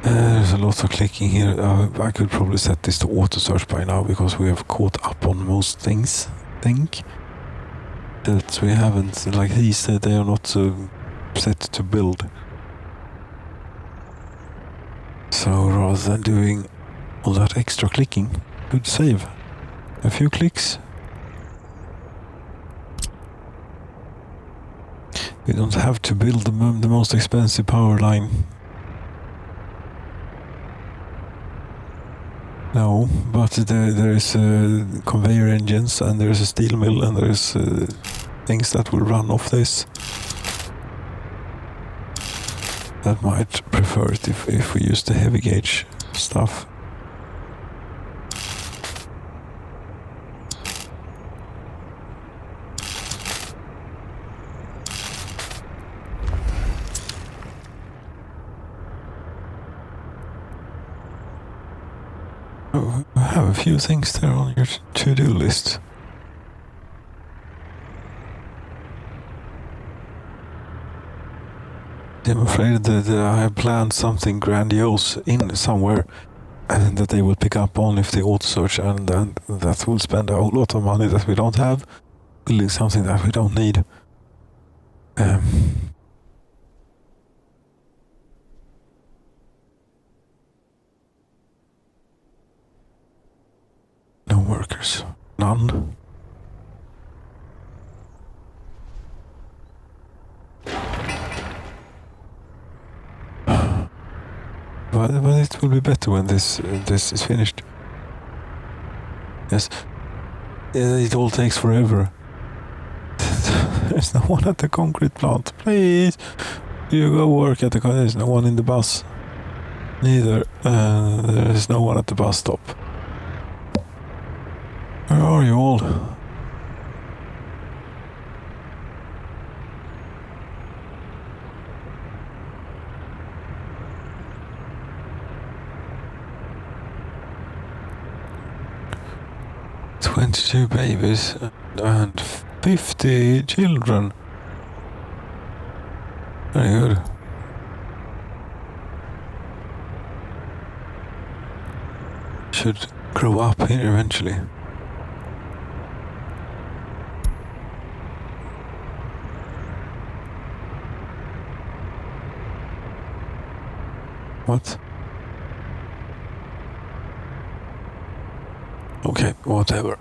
There's a lot of clicking here. I could probably set this to auto search by now, because we have caught up on most things, I think. That we haven't, like these, they are not set to build. So rather than doing all that extra clicking, could save a few clicks. We don't have to build the most expensive power line. No, but there is conveyor engines, and there is a steel mill, and there is things that will run off this. That might prefer it if we use the heavy gauge stuff. Oh, I have a few things there on your to-do list. I'm afraid that I have planned something grandiose in somewhere, and that they will pick up on if they auto search, and that will spend a whole lot of money that we don't have, building something that we don't need. No workers. None. But it will be better when this is finished. Yes. It all takes forever. There's no one at the concrete plant. Please, you go work at the. There's no one in the bus. Neither. There's no one at the bus stop. Where are you all? 22 babies and 50 children. Very good. Should grow up here eventually. What? Okay, whatever.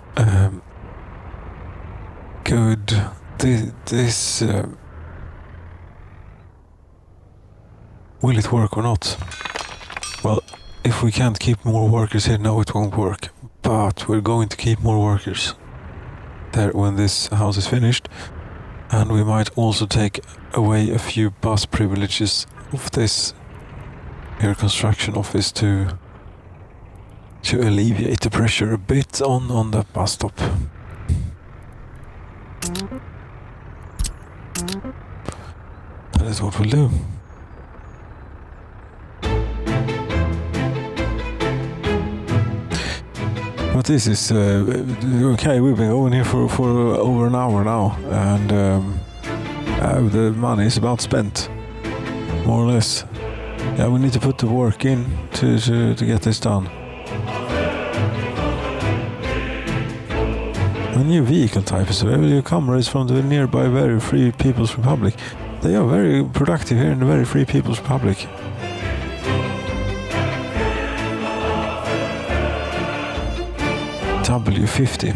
Good. This will it work or not? Well, if we can't keep more workers here, no, it won't work. But we're going to keep more workers there when this house is finished. And we might also take away a few bus privileges of this here construction office to alleviate the pressure a bit on the bus stop. That is what we'll do. But this is okay. We've been going here for over an hour now, and the money is about spent, more or less. Yeah, we need to put the work in to get this done. A new vehicle type is available. Your camera is from the nearby Very Free People's Republic. They are very productive here in the Very Free People's Republic. W50.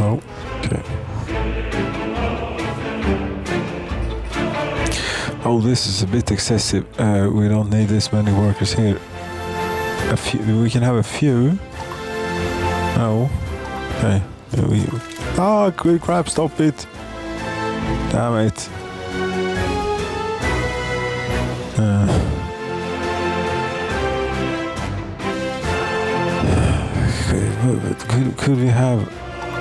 Oh, okay. Oh, this is a bit excessive. We don't need this many workers here. A few. We can have a few. No. Okay. Quick crap! Stop it! Damn it. Could we have...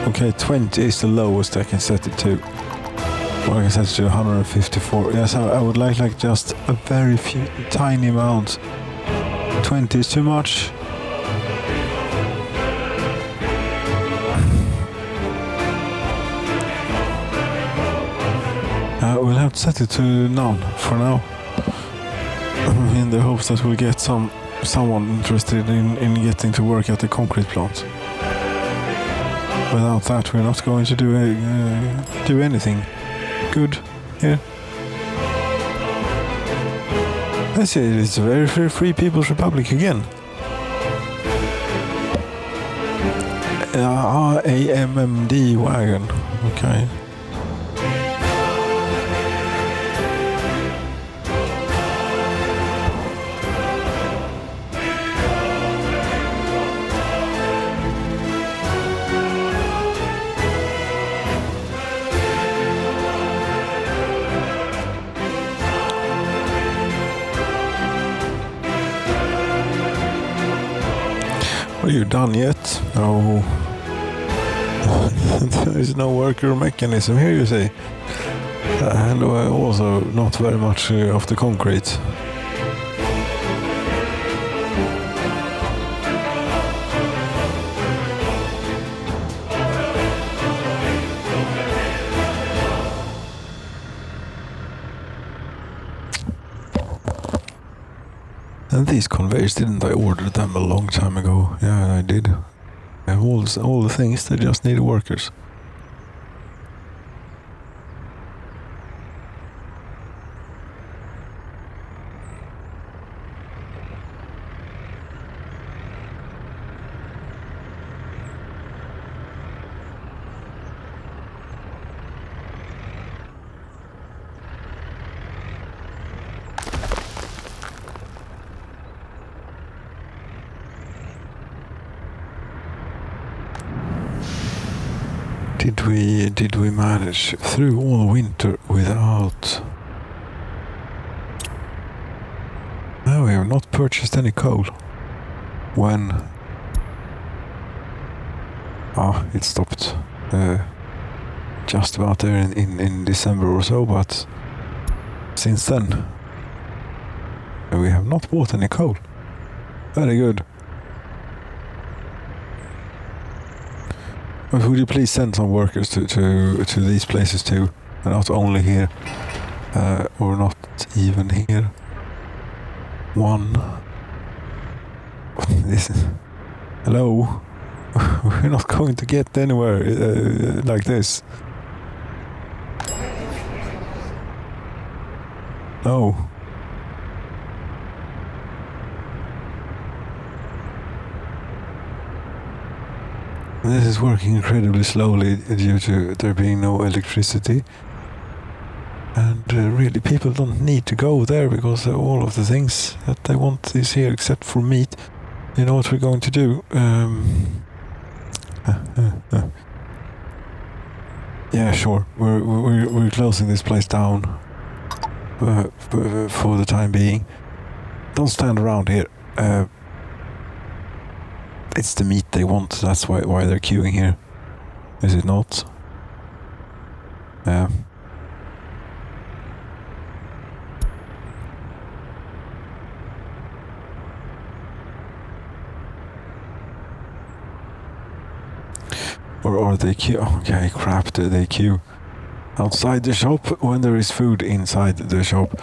Okay, 20 is the lowest I can set it to. Well, I can set it to 154. Yes, I would like just a very few, tiny amount. 20 is too much. We'll have to set it to none for now, in the hopes that we'll get someone interested in getting to work at the concrete plant. Without that, we're not going to do anything good here. That's it. It's a very free People's Republic again. AMMD wagon. Okay. Are you done yet? No. There is no worker mechanism here, you see. And also not very much of the concrete. And these conveyors, didn't I order them a long time ago? Yeah, I did. I have all the things, they just need workers. Did we manage through all winter without... No, we have not purchased any coal. When... it stopped. just about there in December or so, but since then we have not bought any coal. Very good. But would you please send some workers to these places too, and not only here, or not even here. One. This is... Hello? We're not going to get anywhere like this. No. This is working incredibly slowly due to there being no electricity. And really, people don't need to go there because all of the things that they want is here except for meat. You know what we're going to do? Yeah, sure. We're closing this place down for the time being. Don't stand around here. It's the meat they want. That's why they're queuing here. Is it not? Yeah. Or are they queue? Okay, crap, they queue outside the shop when there is food inside the shop.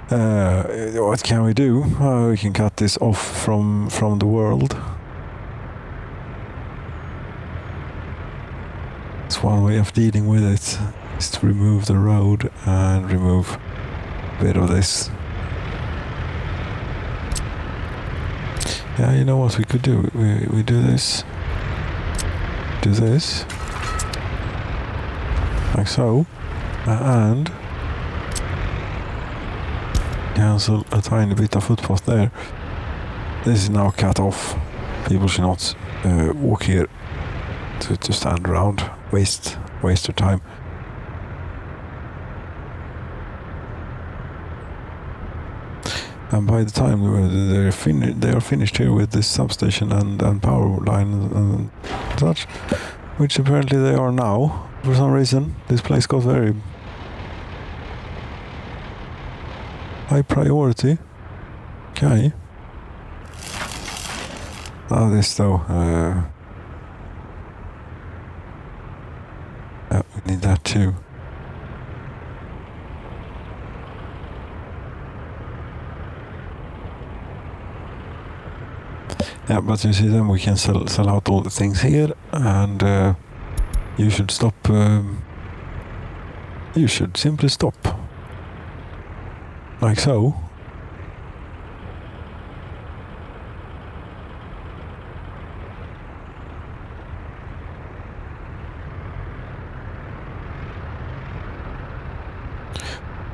What can we do? We can cut this off from the world. It's one way of dealing with it, is to remove the road and remove a bit of this. Yeah, you know what we could do? We do this. Do this. Like so. And cancel a tiny bit of footpath there. This is now cut off. People should not walk here to stand around, waste their time. And by the time they are finished here with this substation and power line and such, which apparently they are now, for some reason, this place got very high priority. Okay. Now this though, we need that too. Yeah, but you see, then we can sell out all the things here, and you should stop. You should simply stop, like so.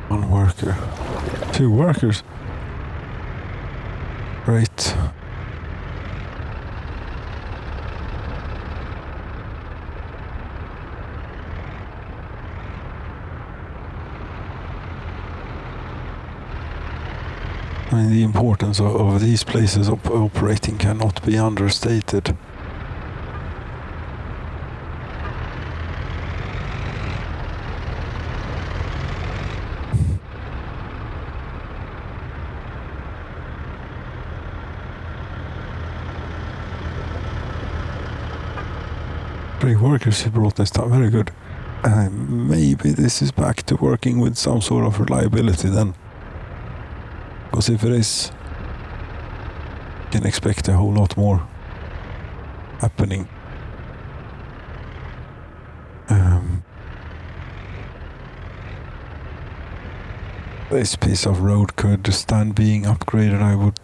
One worker, 2 workers. Great. I mean, the importance of these places operating cannot be understated. Three workers who brought this down, very good. Maybe this is back to working with some sort of reliability then. Because if it is, you can expect a whole lot more happening. This piece of road could stand being upgraded, I would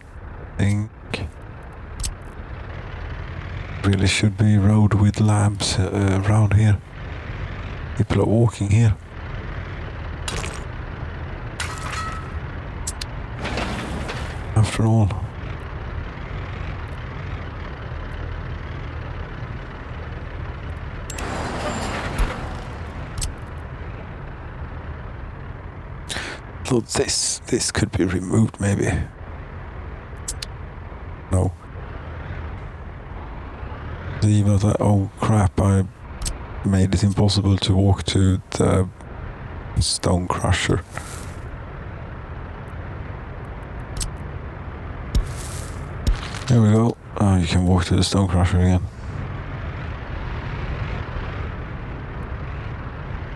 think. Really should be road with lamps around here. People are walking here. After all. So this could be removed maybe. No. Even that, oh crap, I made it impossible to walk to the stone crusher. There we go. Oh, you can walk to the stone crusher again.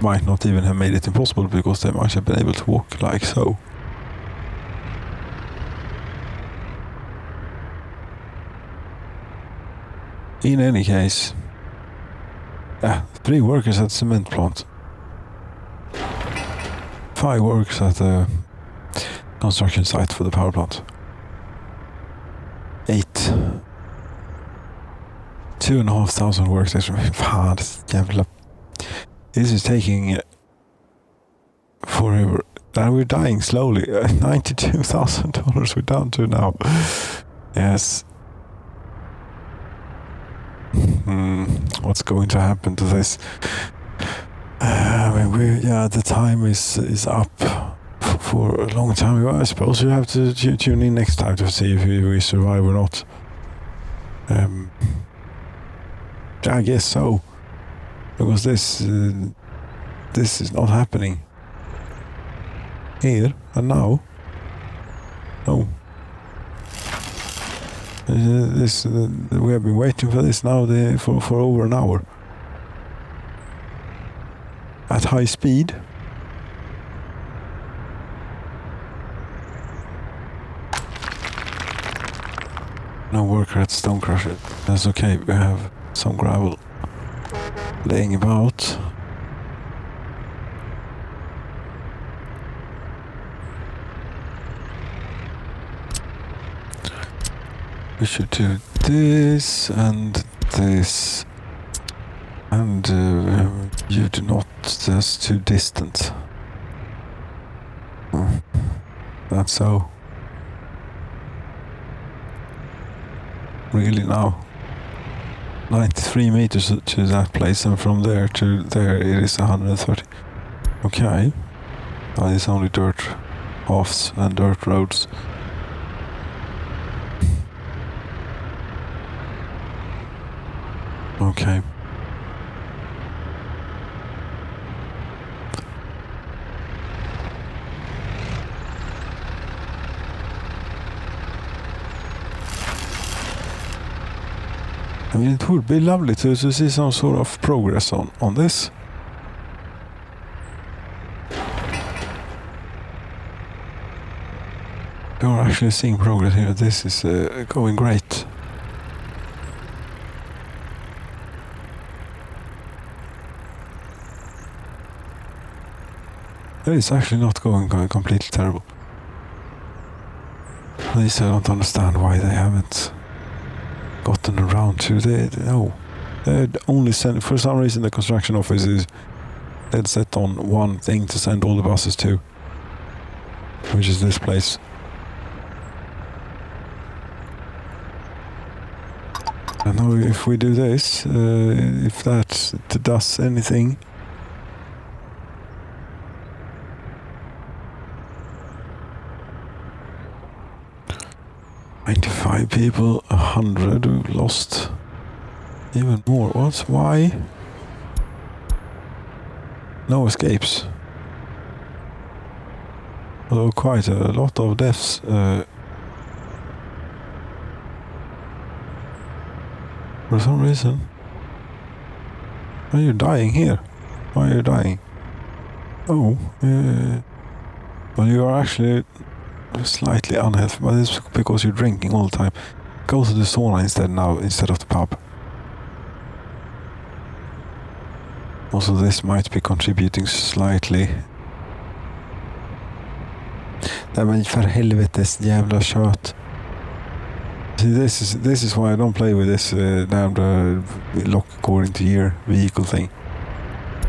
Might not even have made it impossible because they might have been able to walk like so. In any case, 3 workers at the cement plant. 5 workers at the construction site for the power plant. 8. 2,500 workers. Fan, jävla. This is taking forever. And we're dying slowly. $92,000 we're down to now. Yes. What's going to happen to this? The time is up for a long time. Well, I suppose you have to tune in next time to see if we survive or not. I guess so, because this is not happening here and now. No. We have been waiting for this now for over an hour. At high speed. No worker at stone crusher. That's okay, we have some gravel laying about. We should do this and this, and you do not, that's too distant. That's so. Really now. 93 meters to that place, and from there to there it is 130. Okay. It's only dirt paths and dirt roads. Okay. I mean, it would be lovely to see some sort of progress on this. You're actually seeing progress here. This is going great. It's actually not going completely terrible. At least I don't understand why they haven't gotten around to they'd only send, for some reason the construction office they'd set on one thing to send all the buses to, which is this place. And now if we do this, if that does anything, $95 people, 100 who lost, even more. What? Why? No escapes. Although quite a lot of deaths. For some reason. Are you dying here? Why are you dying? Oh, well, you are actually slightly unhealthy, but it's because you're drinking all the time. Go to the sauna instead of the pub. Also, this might be contributing slightly. Nej men för helvetes jävla kött. See, this is why I don't play with this damned lock according to year vehicle thing.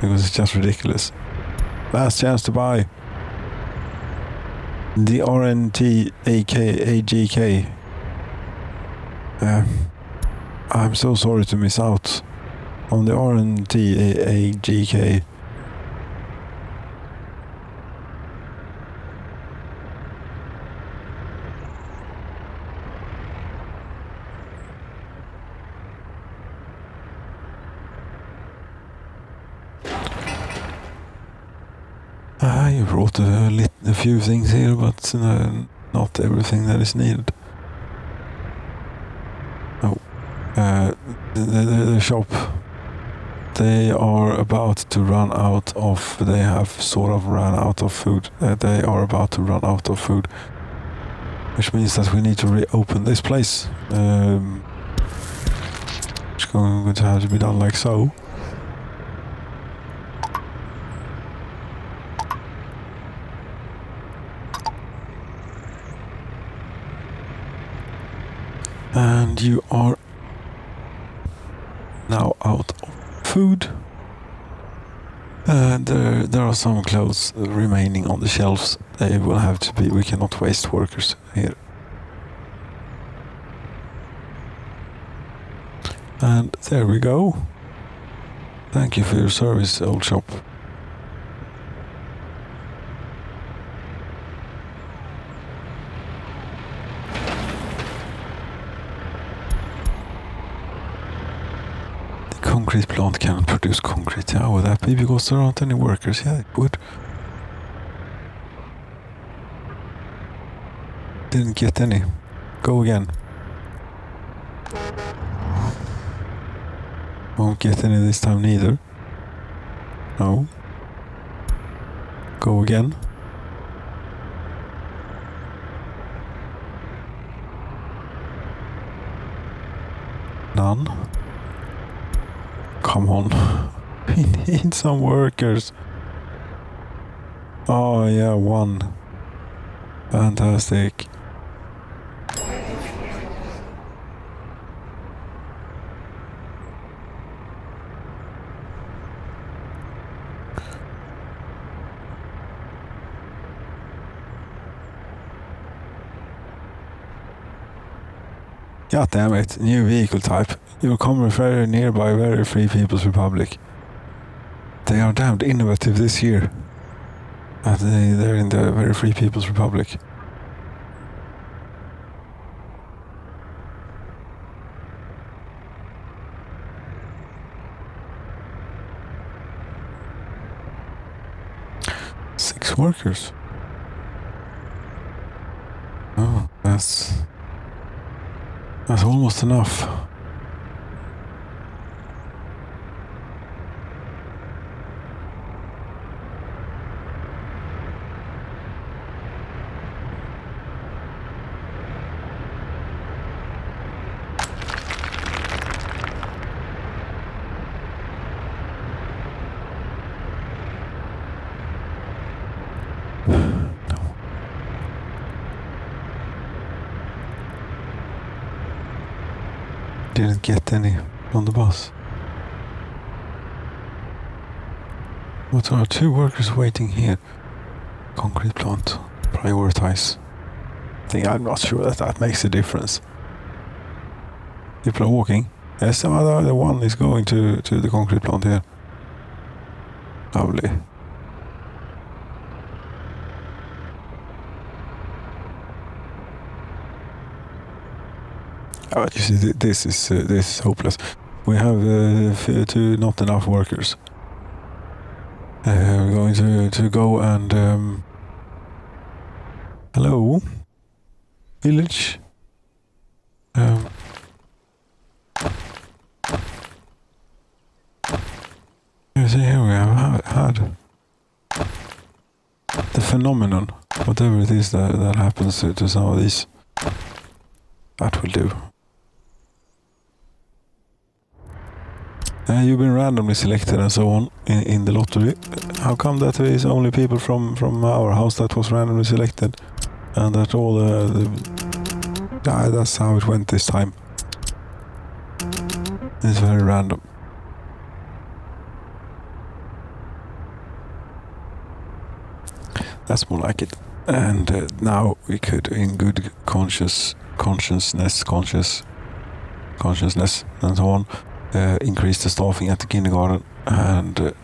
Because it's just ridiculous. Last chance to buy. The RNT AGK. I'm so sorry to miss out on the RNT AGK. You brought a few things here, but not everything that is needed. Oh, the shop. They are about to run out of. They have sort of run out of food. They are about to run out of food, which means that we need to reopen this place. It's going to have to be done like so. And you are now out of food. And there are some clothes remaining on the shelves. They will have to be. We cannot waste workers here. And there we go. Thank you for your service, old shop. Concrete plant cannot produce concrete. How would that be? Because there aren't any workers. Yeah, it would. Didn't get any. Go again. Won't get any this time neither. No. Go again. None. Come on. We need some workers. Oh yeah, one. Fantastic. God damn it, new vehicle type. You come very nearby very free people's republic. They are damned innovative this year. And they're in the very free people's republic. Six workers. Oh, that's almost enough. Didn't get any on the bus. But there are two workers waiting here. Concrete plant. Prioritize. I'm not sure that makes a difference. People are walking. Yes, the one is going to the concrete plant here. Lovely. But you see, this is hopeless. We have not enough workers. We're going to go and hello, village. You see, here we have had the phenomenon, whatever it is that happens to some of these. That will do. You've been randomly selected and so on in the lottery. How come that there is only people from our house that was randomly selected, and that all that's how it went this time. It's very random. That's more like it. And now we could, in good consciousness and so on, increase the staffing at the kindergarten and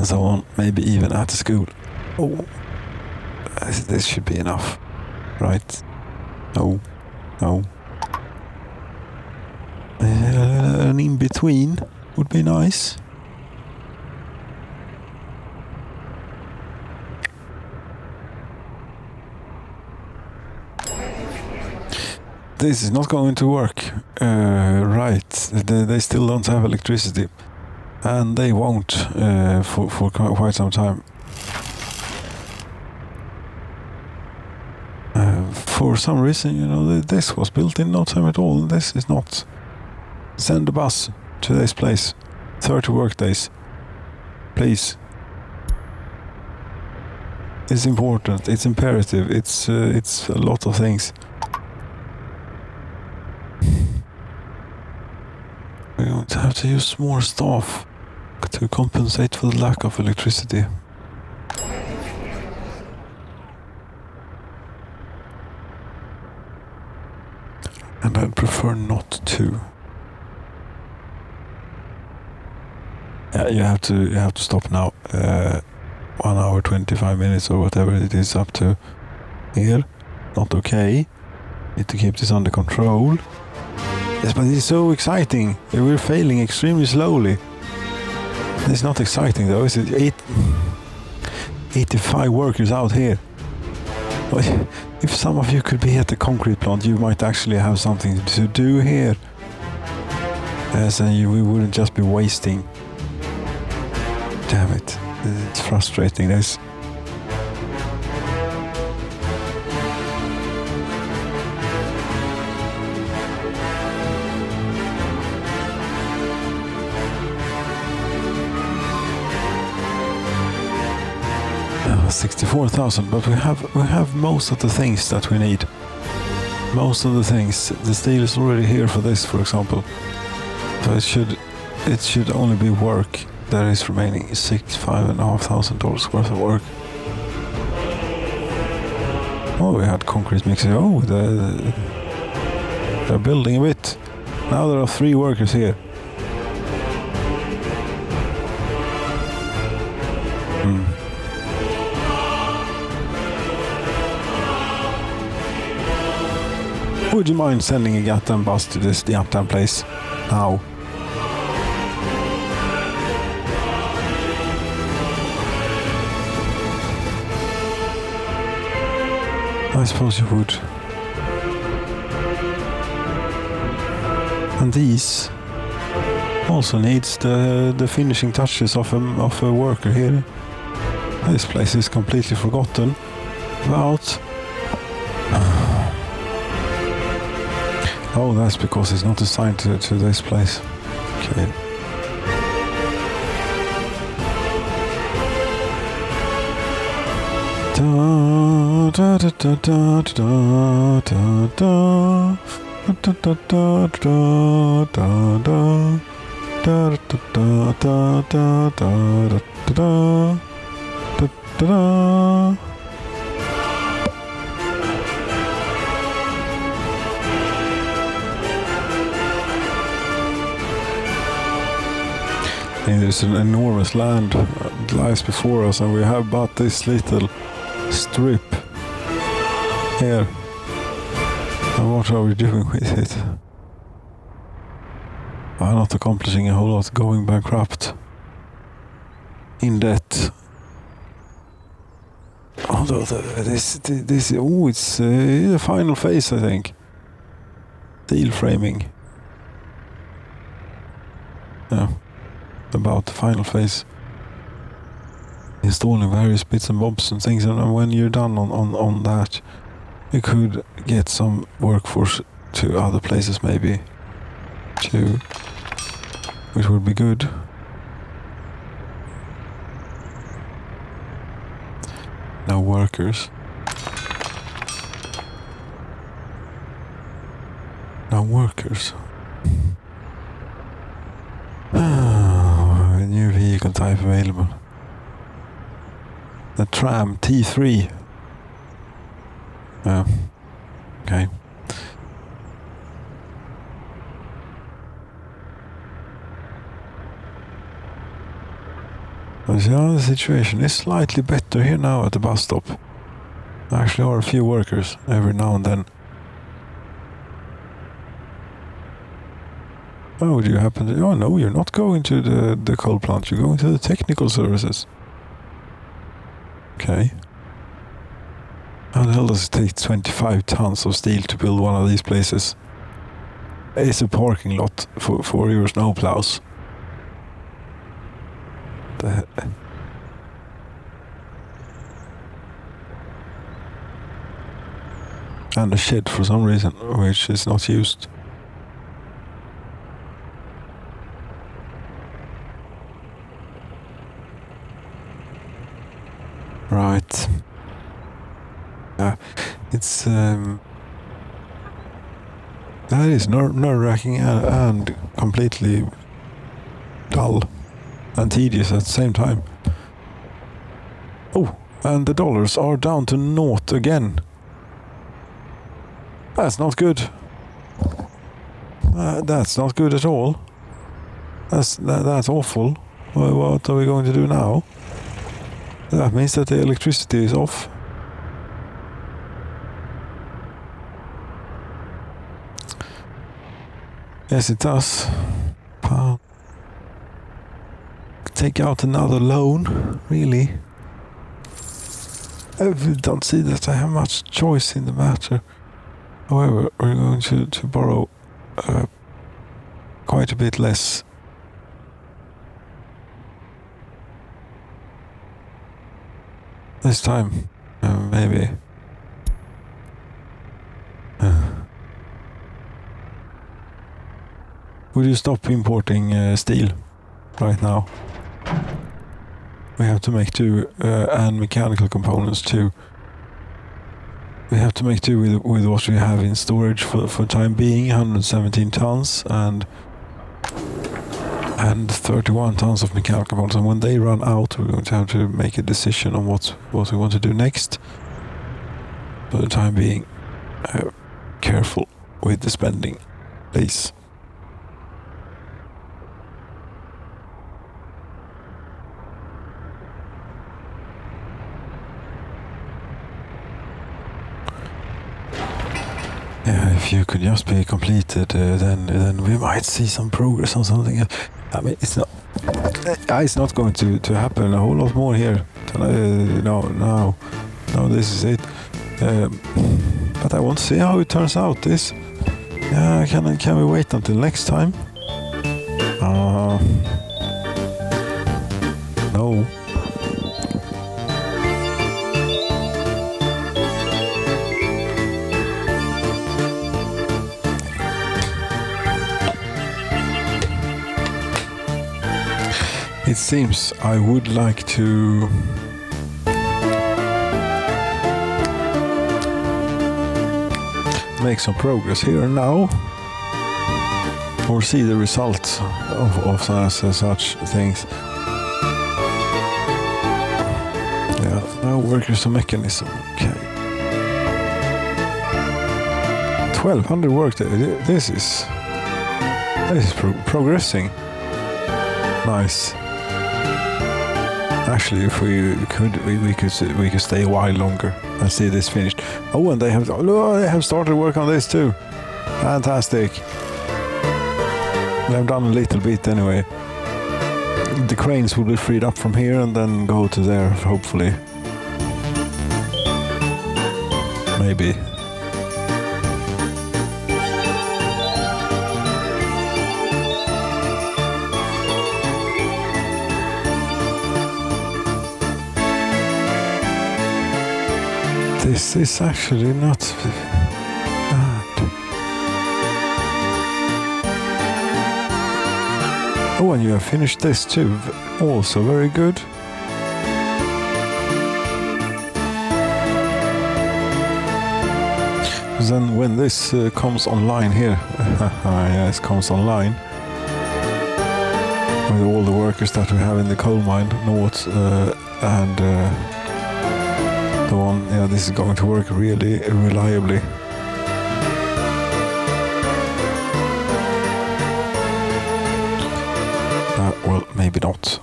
so on, maybe even at the school. Oh, this should be enough, right? No. An in between would be nice. this is not going to work. Right, they still don't have electricity, and they won't for quite some time. For some reason, you know, this was built in no time at all. This is not. Send a bus to this place. 30 work days. Please. It's important. It's imperative. It's a lot of things. We're going to have to use more staff to compensate for the lack of electricity. And I'd prefer not to. Yeah, you have to stop now. 1 hour 25 minutes or whatever it is up to here. Not okay. Need to keep this under control. Yes, but it's so exciting. We're failing extremely slowly. It's not exciting though, is it? 85 workers out here. If some of you could be at the concrete plant, you might actually have something to do here. Yes, and we wouldn't just be wasting. Damn it. It's frustrating, this. Oh, 64,000, but we have most of the things that we need. Most of the things. The steel is already here for this, for example. So it should only be work that is remaining. $5,500 worth of work. Oh, we had concrete mixing. Oh, they're building a bit. Now there are 3 workers here. Would you mind sending a goddamn bus to this goddamn place? Now. I suppose you would. And these also needs the finishing touches of a worker here. This place is completely forgotten about. Oh, that's because it's not assigned to this place. Okay. Da da da da da da da da da da da da da da da da da. There's an enormous land that lies before us, and we have but this little strip here. And what are we doing with it? We're not accomplishing a whole lot, going bankrupt, in debt. Although it's the final phase, I think. Steel framing. Yeah. About the final phase, installing various bits and bobs and things, and when you're done on that, you could get some workforce to other places maybe too, which would be good. No workers. No workers. New vehicle type available. The tram T3. Yeah. Okay. But yeah, the situation is slightly better here now at the bus stop. There actually are a few workers every now and then. Oh, do you happen to... Oh, no, you're not going to the coal plant. You're going to the technical services. Okay. How the hell does it take 25 tons of steel to build one of these places? It's a parking lot for your snowplows. And a shed for some reason, which is not used. Right. It's that is nerve-wracking and completely dull and tedious at the same time. Oh, and the dollars are down to naught again. That's not good. That's not good at all. That's awful. What are we going to do now? That means that the electricity is off. Yes, it does. Take out another loan, really? I don't see that I have much choice in the matter. However, we're going to borrow quite a bit less. This time, maybe. Would you stop importing steel right now? We have to make do, and mechanical components too. We have to make do with what we have in storage for time being, 117 tons and 31 tons of mechanical components. And when they run out, we're going to have to make a decision on what we want to do next. For the time being, careful with the spending, please. Yeah, if you could just be completed, then we might see some progress on something else. I mean, it's not going to happen a whole lot more here. No, this is it. But I want to see how it turns out. Can we wait until next time? No. It seems I would like to make some progress here and now, or see the results of such things. Yeah, now workers and mechanism. Okay. 1200 work there. This is progressing. Nice. Actually, if we could stay a while longer and see this finished. Oh, and they have started work on this too. Fantastic. They've done a little bit anyway. The cranes will be freed up from here and then go to there, hopefully. Maybe. This is actually not bad. Oh, and you have finished this too. Also very good. Then when this comes online here, yes, comes online, with all the workers that we have in the coal mine north and the one, yeah, this is going to work really reliably. Well, maybe not.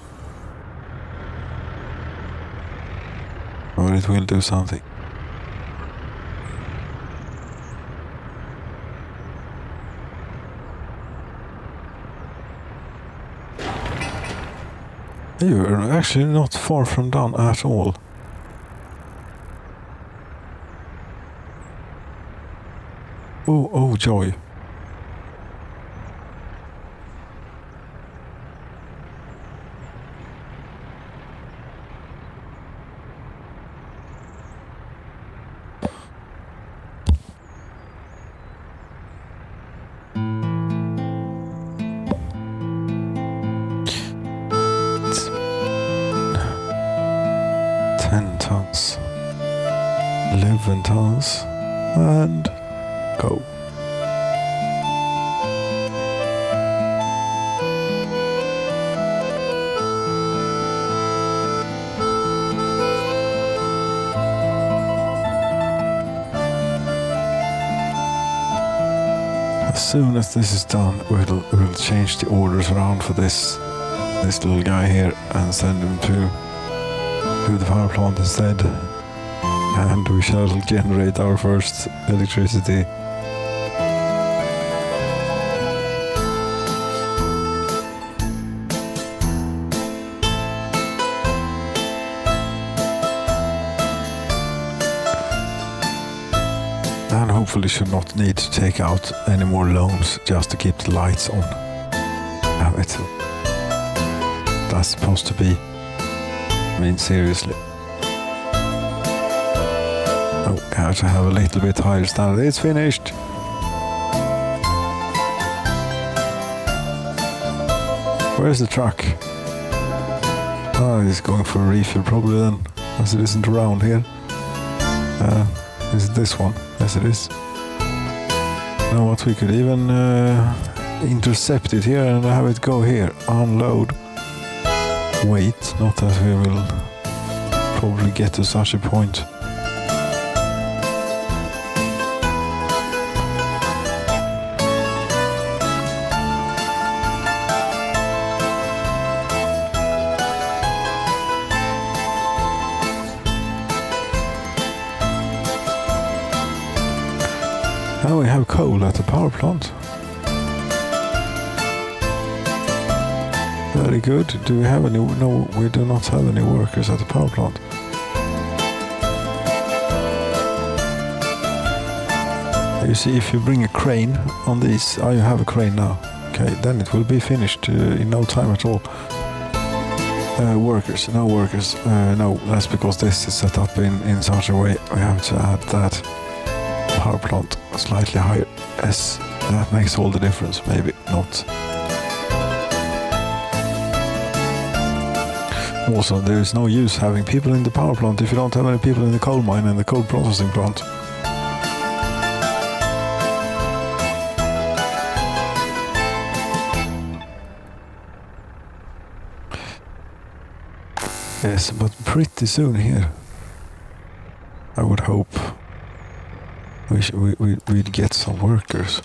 Or it will do something. You're actually not far from done at all. oh, joy. It's 10 tons, 11 tons, and go. As soon as this is done, we'll change the orders around for this little guy here and send him to the power plant instead. And we shall generate our first electricity. And hopefully should not need to take out any more loans just to keep the lights on. That's supposed to be. I mean, seriously. Oh, I have to have a little bit higher standard. It's finished. Where's the truck? Oh, he's going for a refill probably then, as it isn't around here. Is it this one? Yes, it is. You know what? We could even intercept it here and have it go here. Unload. Wait, not that we will probably get to such a point. Now we have coal at the power plant. Very good. Do we have any? No, we do not have any workers at the power plant. You see, if you bring a crane on these, you have a crane now. Okay, then it will be finished in no time at all. Workers, no workers. No, that's because this is set up in such a way. We have to add that power plant slightly higher. Yes, that makes all the difference. Maybe not. Also, there is no use having people in the power plant if you don't have any people in the coal mine and the coal processing plant. Yes, but pretty soon here, I would hope we'd get some workers.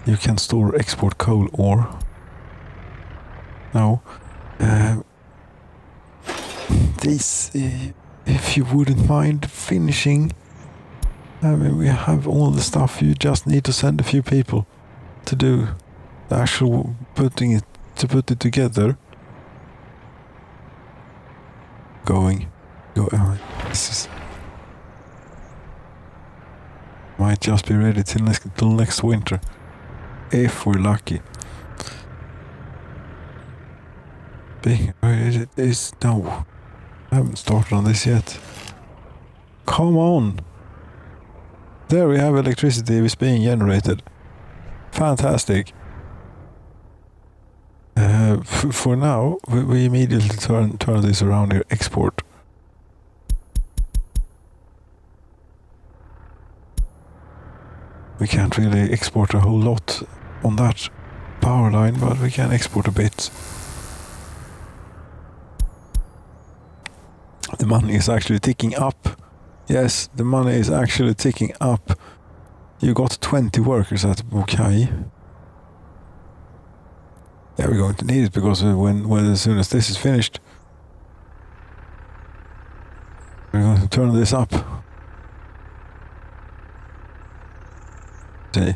You can store export coal ore. No. This, if you wouldn't mind finishing. I mean, we have all the stuff. You just need to send a few people to do the actual put it together. This is might just be ready till next winter, if we're lucky. It is no. I haven't started on this yet. Come on! There we have electricity is being generated. Fantastic. For now, we immediately turn this around here. Export. We can't really export a whole lot on that power line, but we can export a bit. The money is actually ticking up. Yes, the money is actually ticking up. You got 20 workers at okay. Yeah, we're going to need it because when as soon as this is finished, we're going to turn this up. See.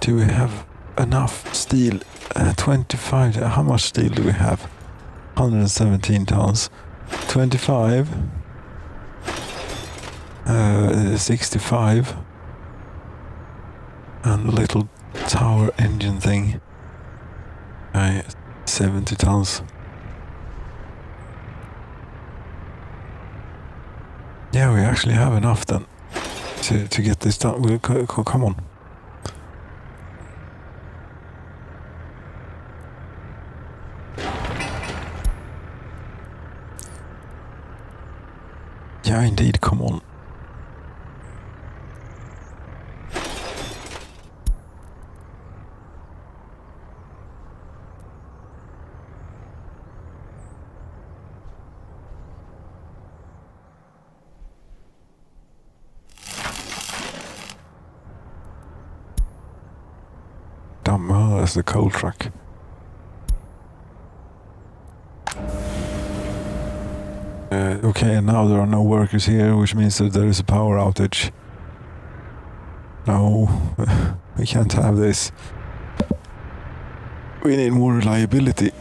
Do we have enough steel? 25. How much steel do we have? 117 tons. 25. 65. And the little tower engine thing. 70 tons. Yeah, we actually have enough then to get this done. We'll come on. Yeah, indeed, come on. Oh, that's the coal truck. Okay, and now there are no workers here, which means that there is a power outage. No, we can't have this. We need more reliability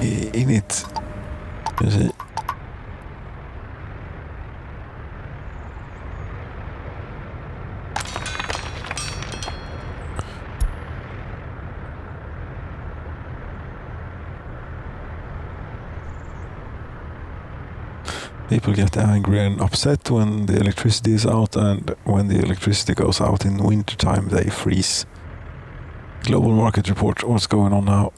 in it. You see. People get angry and upset when the electricity is out, and when the electricity goes out in winter time, they freeze. Global market report, what's going on now?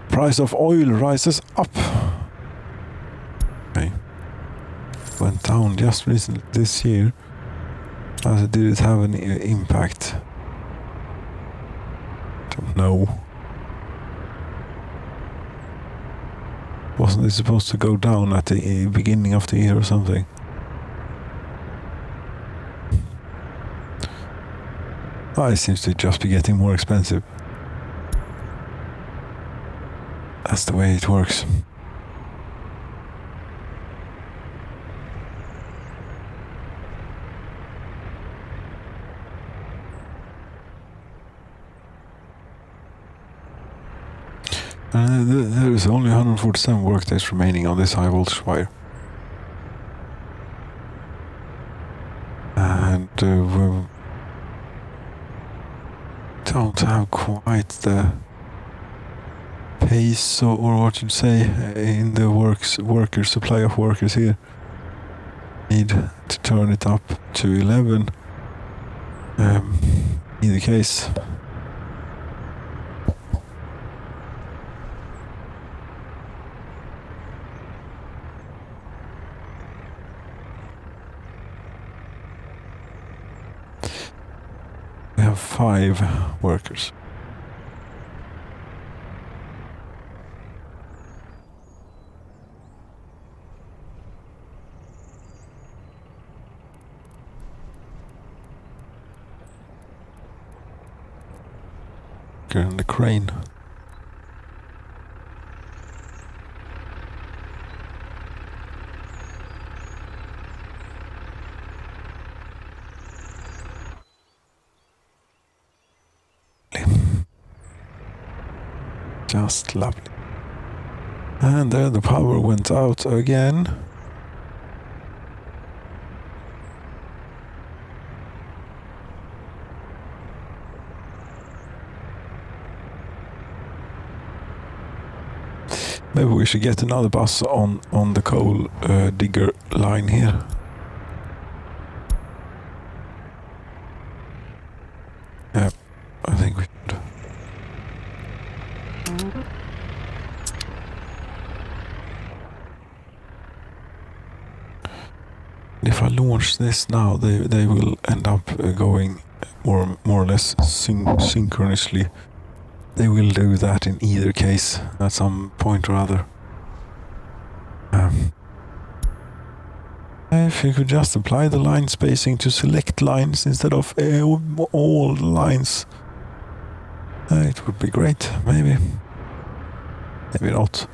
Price of oil rises up. Okay. Went down just recently this year. Did it have any impact? Don't know. Wasn't it supposed to go down at the beginning of the year or something? It seems to just be getting more expensive. That's the way it works. There is only 147 workdays remaining on this high voltage wire. And we don't have quite the pace or what you'd say in the supply of workers here. Need to turn it up to 11. In the case. We have 5 workers. And the crane. Just lovely. And there the power went out again. Maybe we should get another bus on the coal digger line here. Yeah, I think we should. If I launch this now, they will end up going more or less synchronously. They will do that in either case at some point or other. If you could just apply the line spacing to select lines instead of all lines, it would be great. Maybe not.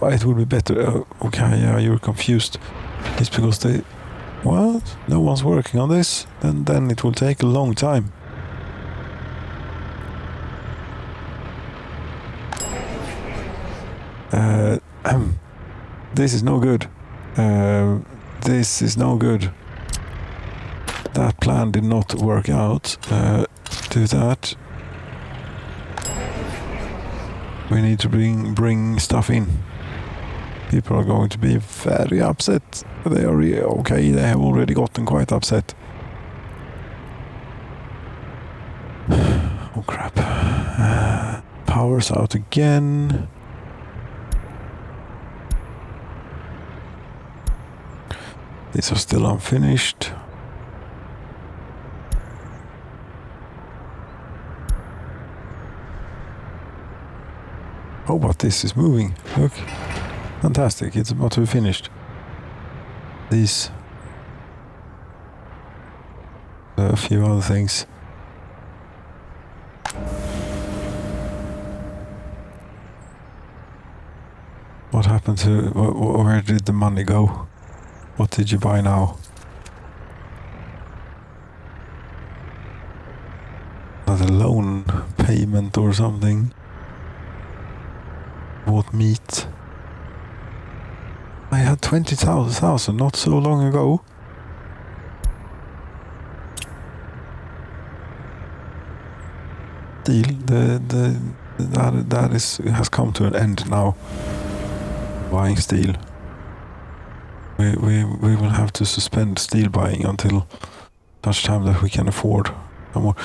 But it would be better. Okay, yeah, you're confused. It's because no one's working on this, and then it will take a long time. This is no good. This is no good. That plan did not work out. Do that. We need to bring stuff in. People are going to be very upset. They are okay. They have already gotten quite upset. Oh crap! Power's out again. These are still unfinished. Oh, but this is moving. Look. Fantastic. It's about to be finished. These. A few other things. What happened to... Where did the money go? What did you buy now? Another loan payment or something. Bought meat. I had 20,000 not so long ago. Deal. That has come to an end now. Buying steel. We will have to suspend steel buying until such time that we can afford no more.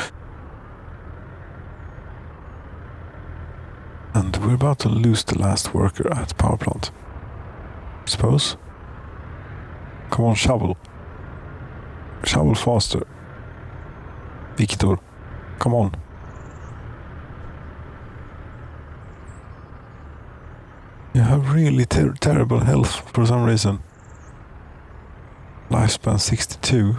And we're about to lose the last worker at the power plant. I suppose. Come on, shovel. Shovel faster. Victor, come on. You have really terrible health for some reason. Lifespan 62.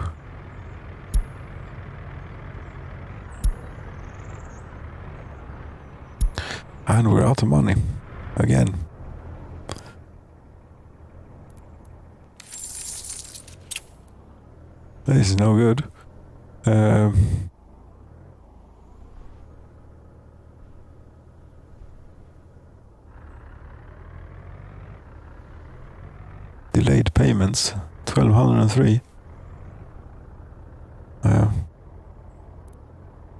And we're out of money. Again. This is no good. Delayed payments. 1203.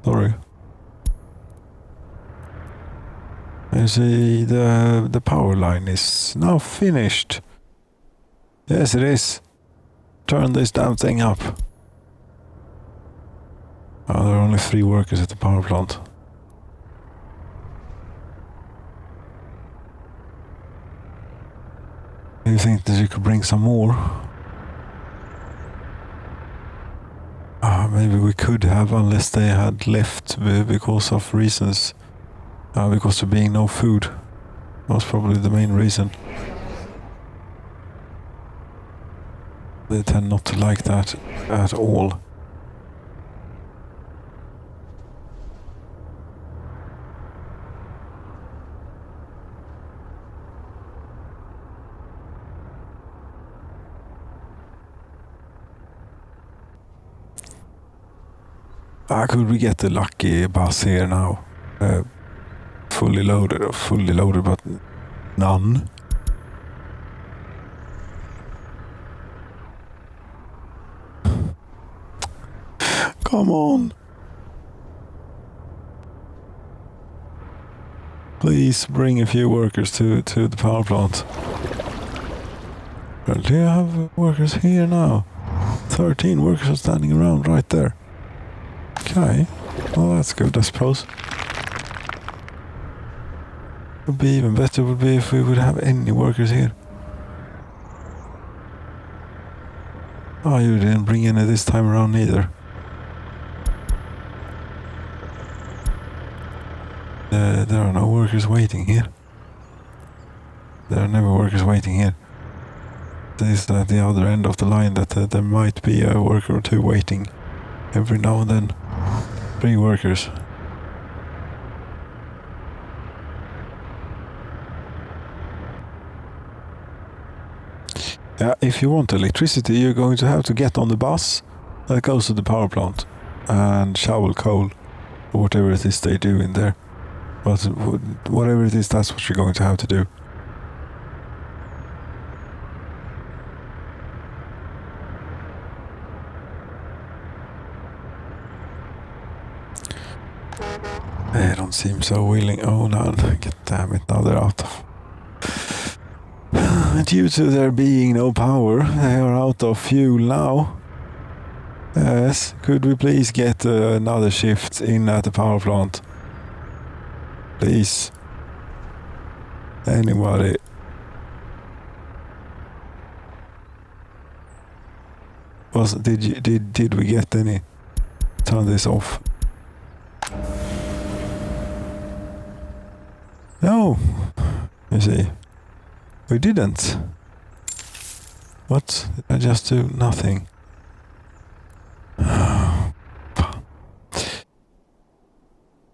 Sorry. You see, the power line is now finished. Yes, it is. Turn this damn thing up. Oh, there are only 3 workers at the power plant. Do you think that you could bring some more? Maybe we could have, unless they had left because of reasons. Because there being no food. That was probably the main reason. They tend not to like that at all. Could we get the lucky bus here now? Fully loaded, but none. Come on. Please bring a few workers to the power plant. Well, do you have workers here now? 13 workers are standing around right there. Okay, well that's good, I suppose. Would be even better would be if we would have any workers here. Oh, you didn't bring any this time around either. There are no workers waiting here. There are never workers waiting here. This is at the other end of the line that there might be a worker or two waiting every now and then. 3 workers. If you want electricity, you're going to have to get on the bus that goes to the power plant and shovel coal or whatever it is they do in there. But whatever it is, that's what you're going to have to do. They don't seem so willing. Oh no, get damn it, now they're out of... Due to there being no power, they are out of fuel now. Yes, could we please get another shift in at the power plant? Please. Anybody? Did we get any? Turn this off. No, you see, we didn't. What? Did I just do? Nothing.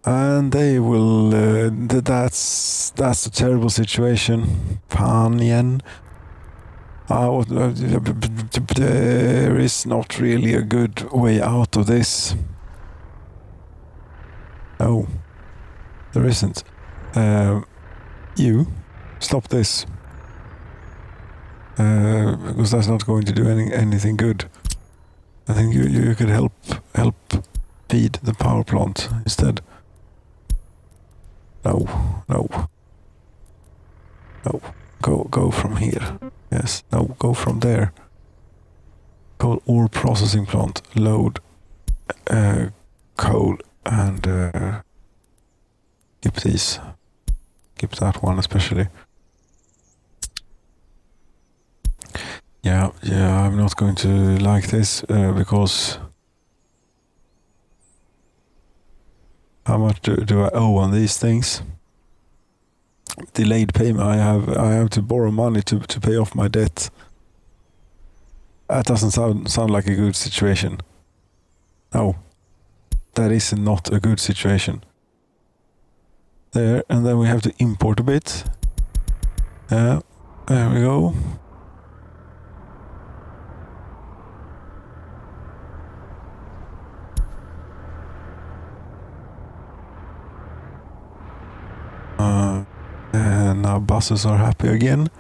And they will. That's a terrible situation. Fan igen. There is not really a good way out of this. No, there isn't. You stop this. Because that's not going to do anything good. I think you could help feed the power plant instead. No. Go from here. Yes. No. Go from there. Coal ore processing plant. Load coal and keep these. Keep that one especially. Yeah. I'm not going to like this because how much do I owe on these things? Delayed payment. I have to borrow money to pay off my debt. That doesn't sound like a good situation. No, that is not a good situation. There, and then we have to import a bit. Yeah, there we go. And now buses are happy again.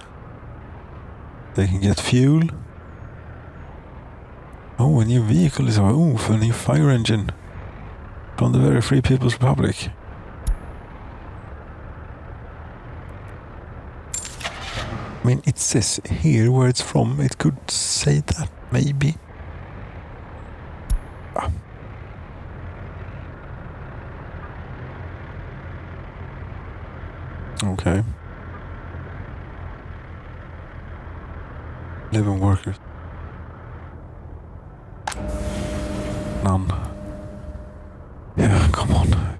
They can get fuel. Oh, a new vehicle is... Oh, a new fire engine. From the very Free People's Republic. I mean, it says here where it's from. It could say that, maybe. Okay. 11 workers. None. Yeah, come on.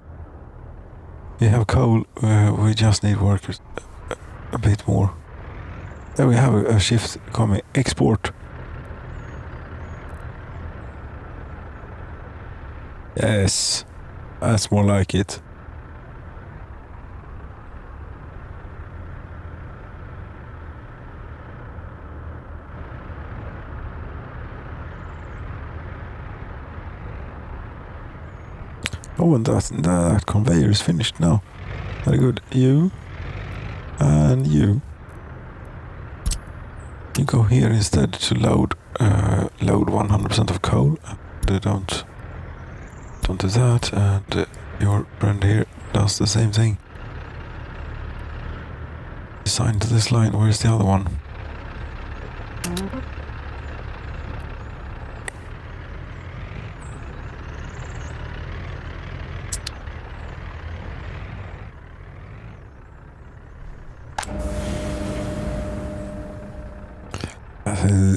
We have coal. We just need workers. A bit more. There we have a shift coming. Export. Yes. That's more like it. Oh, and that conveyor is finished now. Very good. You and you. You go here instead to load 100% of coal. Don't do that. And your friend here does the same thing. Assigned to this line. Where's the other one?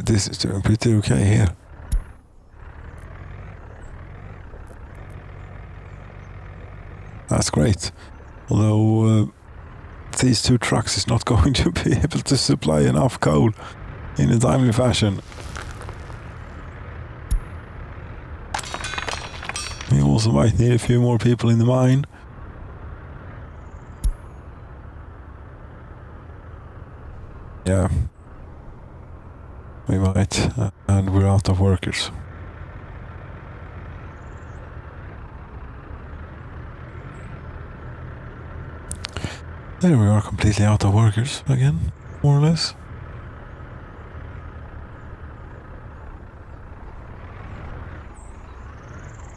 This is doing pretty okay here. That's great. Although these two trucks is not going to be able to supply enough coal in a timely fashion. We also might need a few more people in the mine. Yeah. We might, and we're out of workers. There we are, completely out of workers again, more or less.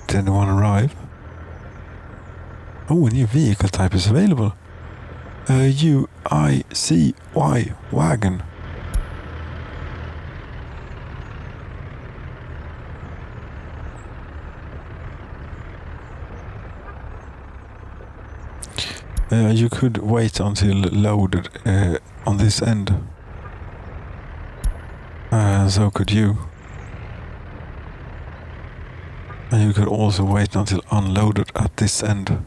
Did anyone arrive? Oh, a new vehicle type is available. UICY wagon. You could wait until loaded on this end. So could you. And you could also wait until unloaded at this end.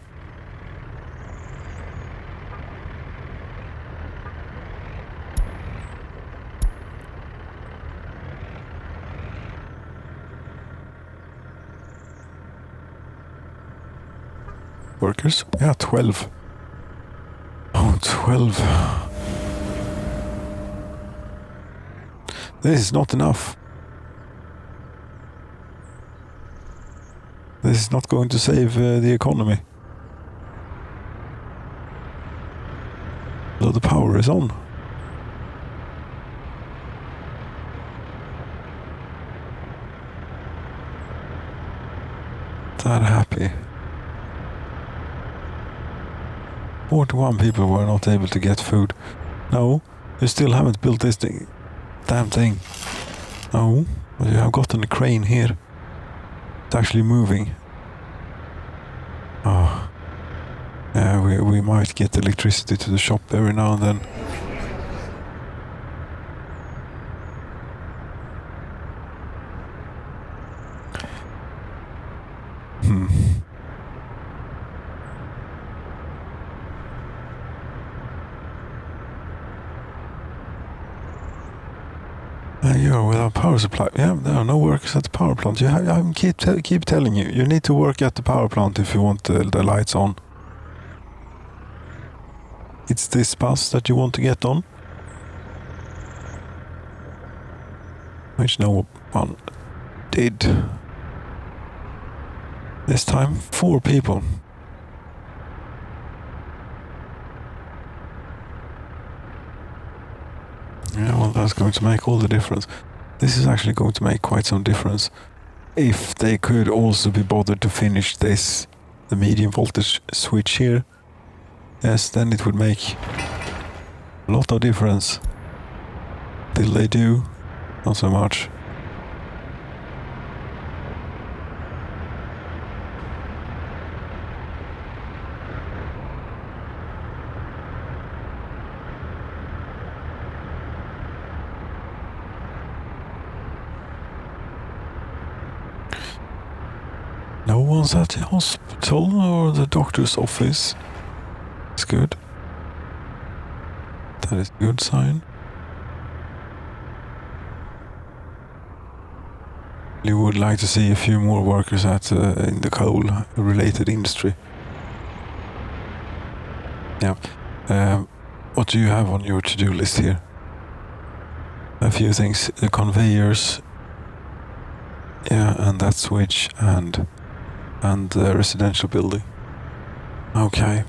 Workers? Yeah, 12. Oh, 12. This is not enough. This is not going to save the economy. Though the power is on. That happy. 41 people were not able to get food. No, you still haven't built this thing. Damn thing. No, but you have gotten a crane here. It's actually moving. Oh. Yeah, we might get electricity to the shop every now and then. You're without power supply. Yeah, there are no workers at the power plant. I keep telling you, you need to work at the power plant if you want the lights on. It's this bus that you want to get on, which no one did. This time, 4 people. Yeah, well, that's going to make all the difference. This is actually going to make quite some difference. If they could also be bothered to finish this, the medium voltage switch here, yes, then it would make a lot of difference. Till they do, not so much. No one's at the hospital or the doctor's office. That's good. That is a good sign. You would like to see a few more workers in the coal-related industry. Yeah. What do you have on your to-do list here? A few things. The conveyors. Yeah, and that switch and the residential building. Okay.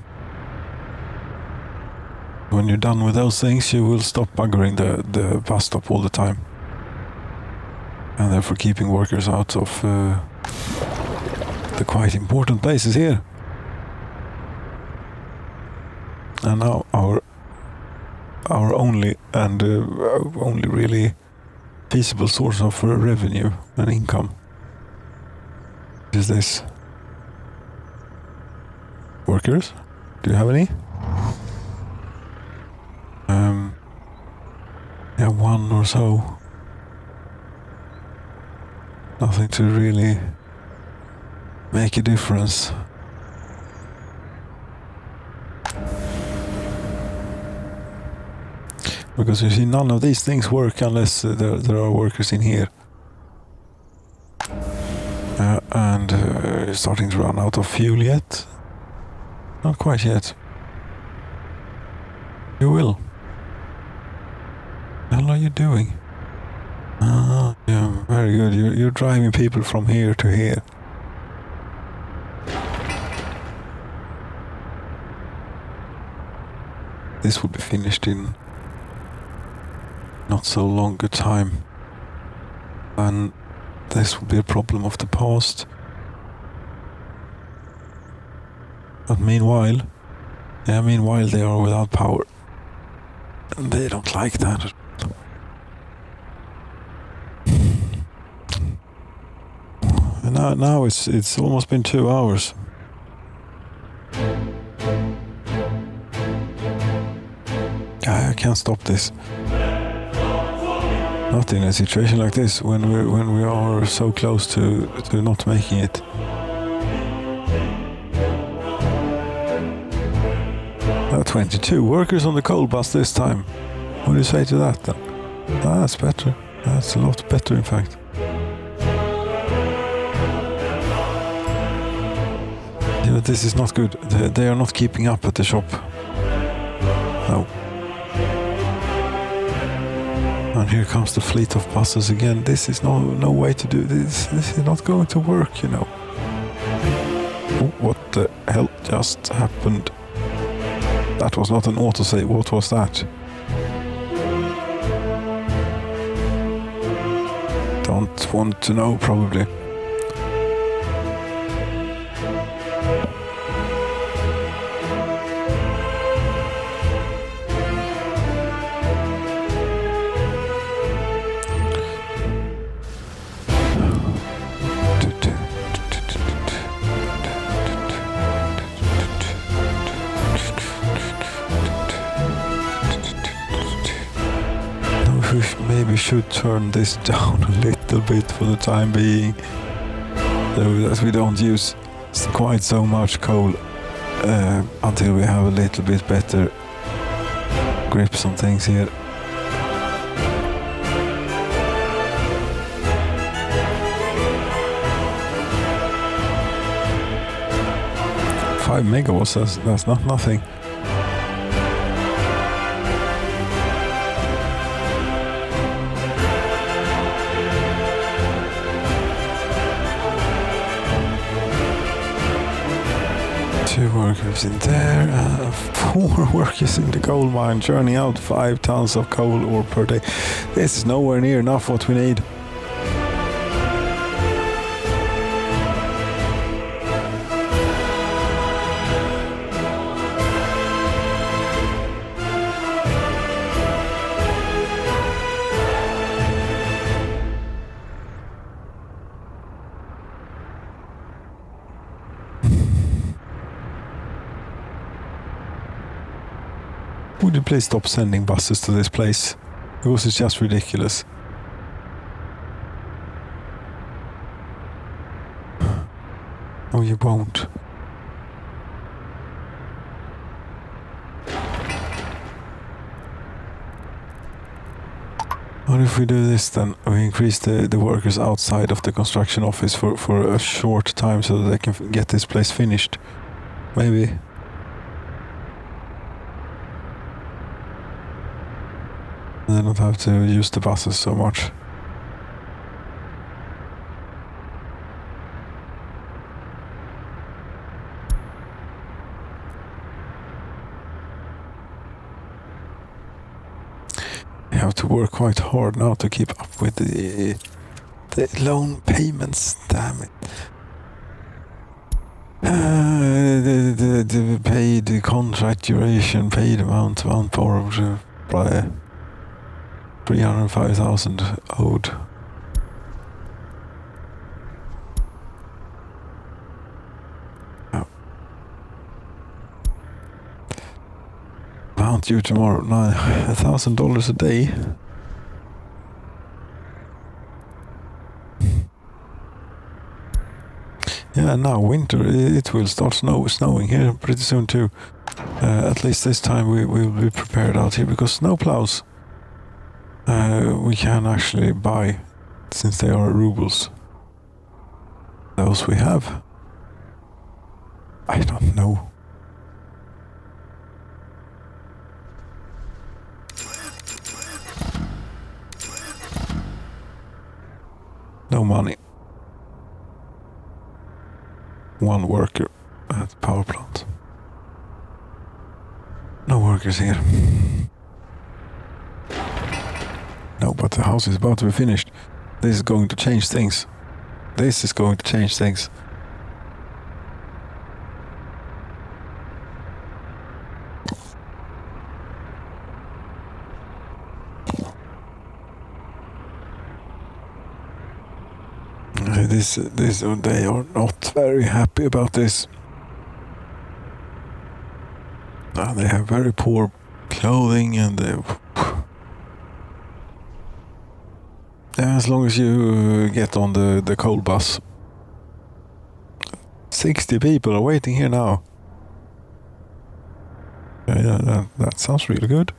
When you're done with those things, you will stop buggering the bus stop all the time. And therefore keeping workers out of the quite important places here. And now our only really feasible source of revenue and income is this. Workers? Do you have any? Yeah, 1 or so. Nothing to really make a difference. Because you see, none of these things work unless there are workers in here. And starting to run out of fuel yet? Not quite yet. You will. What the hell are you doing? Ah, yeah, very good. You're driving people from here to here. This will be finished in not so long a time. And this will be a problem of the past. But meanwhile they are without power. And they don't like that. And now it's almost been 2 hours. I can't stop this. Not in a situation like this when we are so close to not making it. Now 22 workers on the coal bus this time. What do you say to that then? That's better. That's a lot better in fact. Yeah, but this is not good. They are not keeping up at the shop. No. And here comes the fleet of buses again. This is no way to do this. This is not going to work, you know. Oh, what the hell just happened? That was not an autosave. What was that? Don't want to know, probably. Maybe should turn this down a little bit for the time being, so that we don't use quite so much coal until we have a little bit better grips on things here. Five megawatts, that's not nothing. Two workers in there, 4 workers in the coal mine, churning out 5 tons of coal ore per day. This is nowhere near enough what we need. Would you please stop sending buses to this place? Because it's just ridiculous. Oh, you won't. What if we do this then? We increase the workers outside of the construction office for a short time so that they can get this place finished. Maybe. They don't have to use the buses so much. You have to work quite hard now to keep up with the loan payments. Damn it. The paid contract duration, paid amount borrowed by 305,000 owed. Oh. Amount due tomorrow, $1,000 a day. Yeah, now winter, it will start snowing here pretty soon too. At least this time we will be prepared out here, because snow plows we can actually buy, since they are rubles. Those we have. I don't know. No money. 1 worker at the power plant. No workers here. No, but the house is about to be finished. This is going to change things. This is going to change things. They are not very happy about this. They have very poor clothing and as long as you get on the coal bus. 60 people are waiting here now. Yeah, that sounds really good.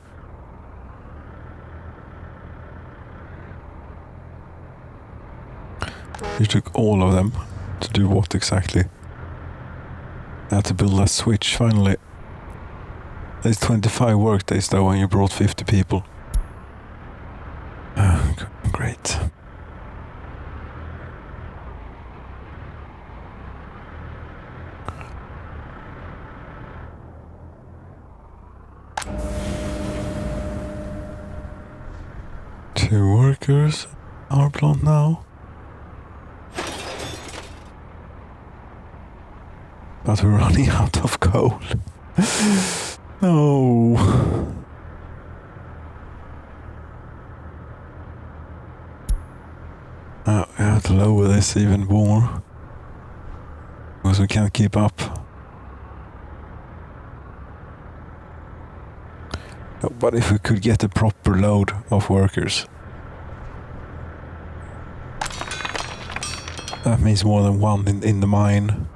You took all of them to do what exactly? To build a switch finally. There's 25 work days though when you brought 50 people. Great. Two workers, our plant now. But we're running out of coal. No. We have to lower this even more. Because we can't keep up. But if we could get a proper load of workers. That means more than one in the mine.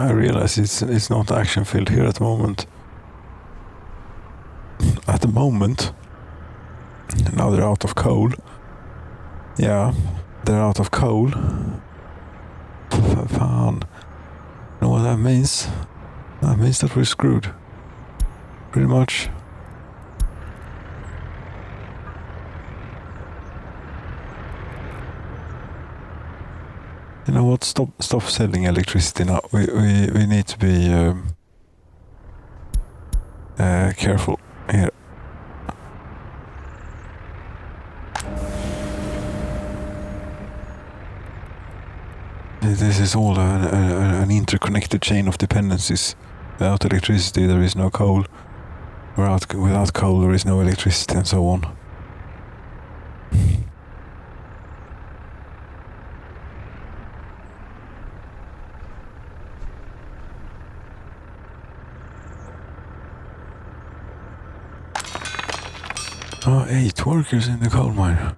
I realize it's not action filled here at the moment. At the moment. Now they're out of coal. Yeah, they're out of coal. Fan. You know what that means? That means that we're screwed. Pretty much. You know what? Stop selling electricity now. We need to be careful here. This is all an interconnected chain of dependencies. Without electricity, there is no coal. Without coal, there is no electricity, and so on. Oh, 8 workers in the coal mine.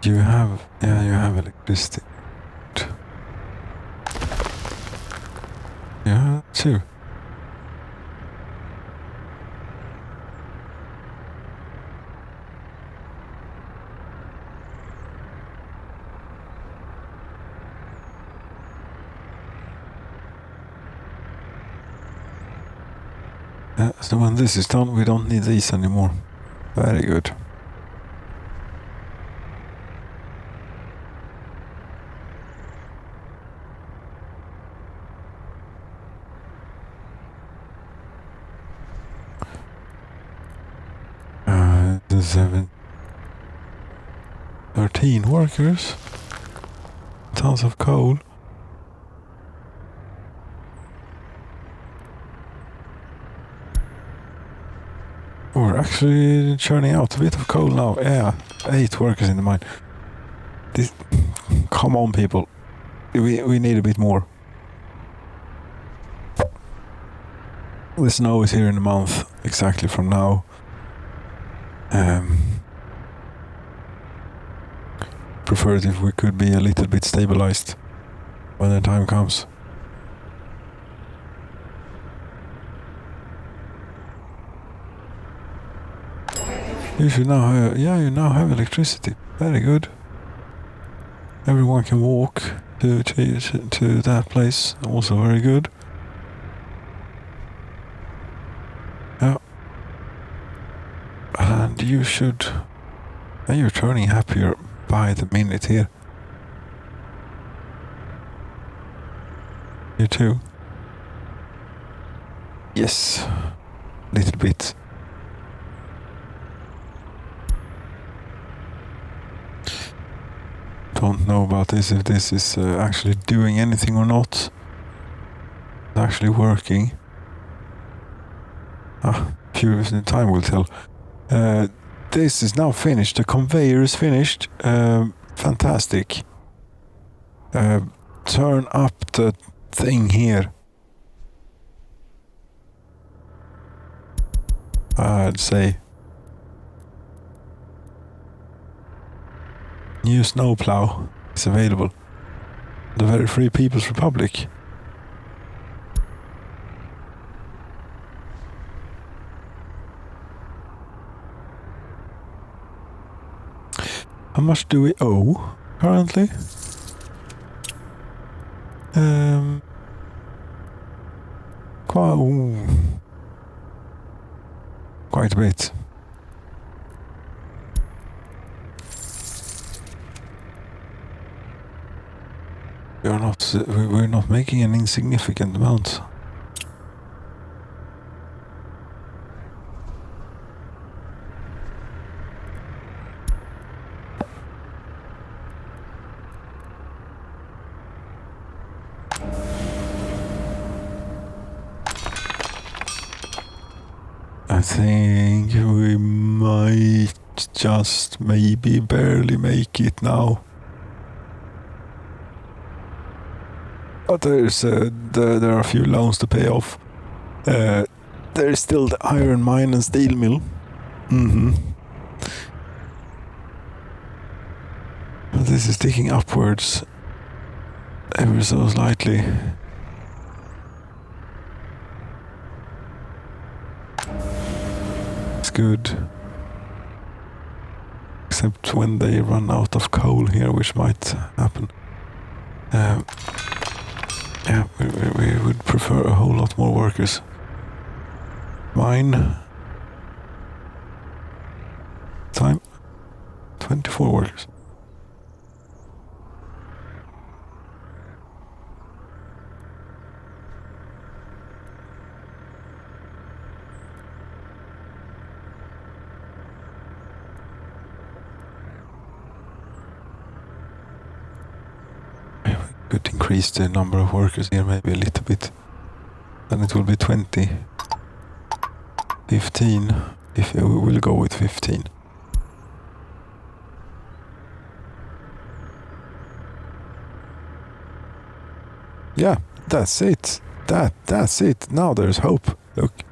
You have electricity. Yeah, too. So when this is done, we don't need these anymore. Very good. The 13 workers. Tons of coal. We're actually churning out a bit of coal now. Yeah, 8 workers in the mine. Come on, people. We need a bit more. The snow is here in a month, exactly from prefer it if we could be a little bit stabilized when the time comes. You should now have, you now have electricity. Very good. Everyone can walk to that place. Also very good. Yeah. And you should... And you're turning happier by the minute here. You too. Yes. Little bit. Don't know about this, if this is actually doing anything or not. It's actually working. Time will tell. This is now finished. The conveyor is finished. Fantastic. Turn up the thing here. I'd say. New snowplow is available. The Very Free People's Republic. How much do we owe currently? Quite a bit. We're not making an insignificant amount. I think we might just maybe barely make it now. But there are a few loans to pay off. There is still the iron mine and steel mill. But this is ticking upwards ever so slightly. It's good. Except when they run out of coal here, which might happen. Yeah, we would prefer a whole lot more workers. Mine. Time. 24 workers. Could increase the number of workers here maybe a little bit. Then it will be 20. 15. If we will go with 15. Yeah, that's it. That's it. Now there's hope. Look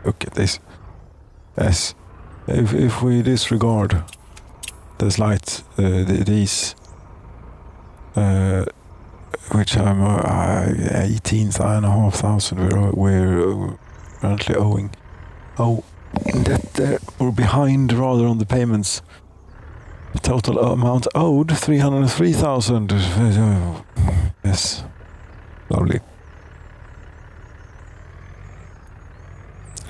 at this. Yes. If we disregard the slight these which I'm 18,500 we're currently owing. Oh, that we're behind rather on the payments. The total amount owed 303,000. Yes, lovely.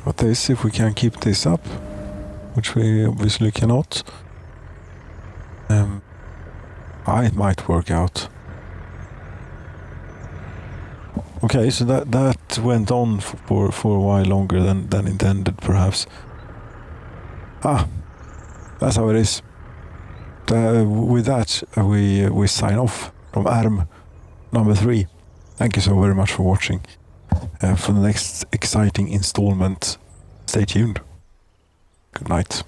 But this, if we can keep this up, which we obviously cannot, it might work out. Okay, so that went on for a while longer than intended, perhaps. That's how it is. With that, we sign off from EHRM number 3. Thank you so very much for watching. For the next exciting installment, stay tuned. Good night.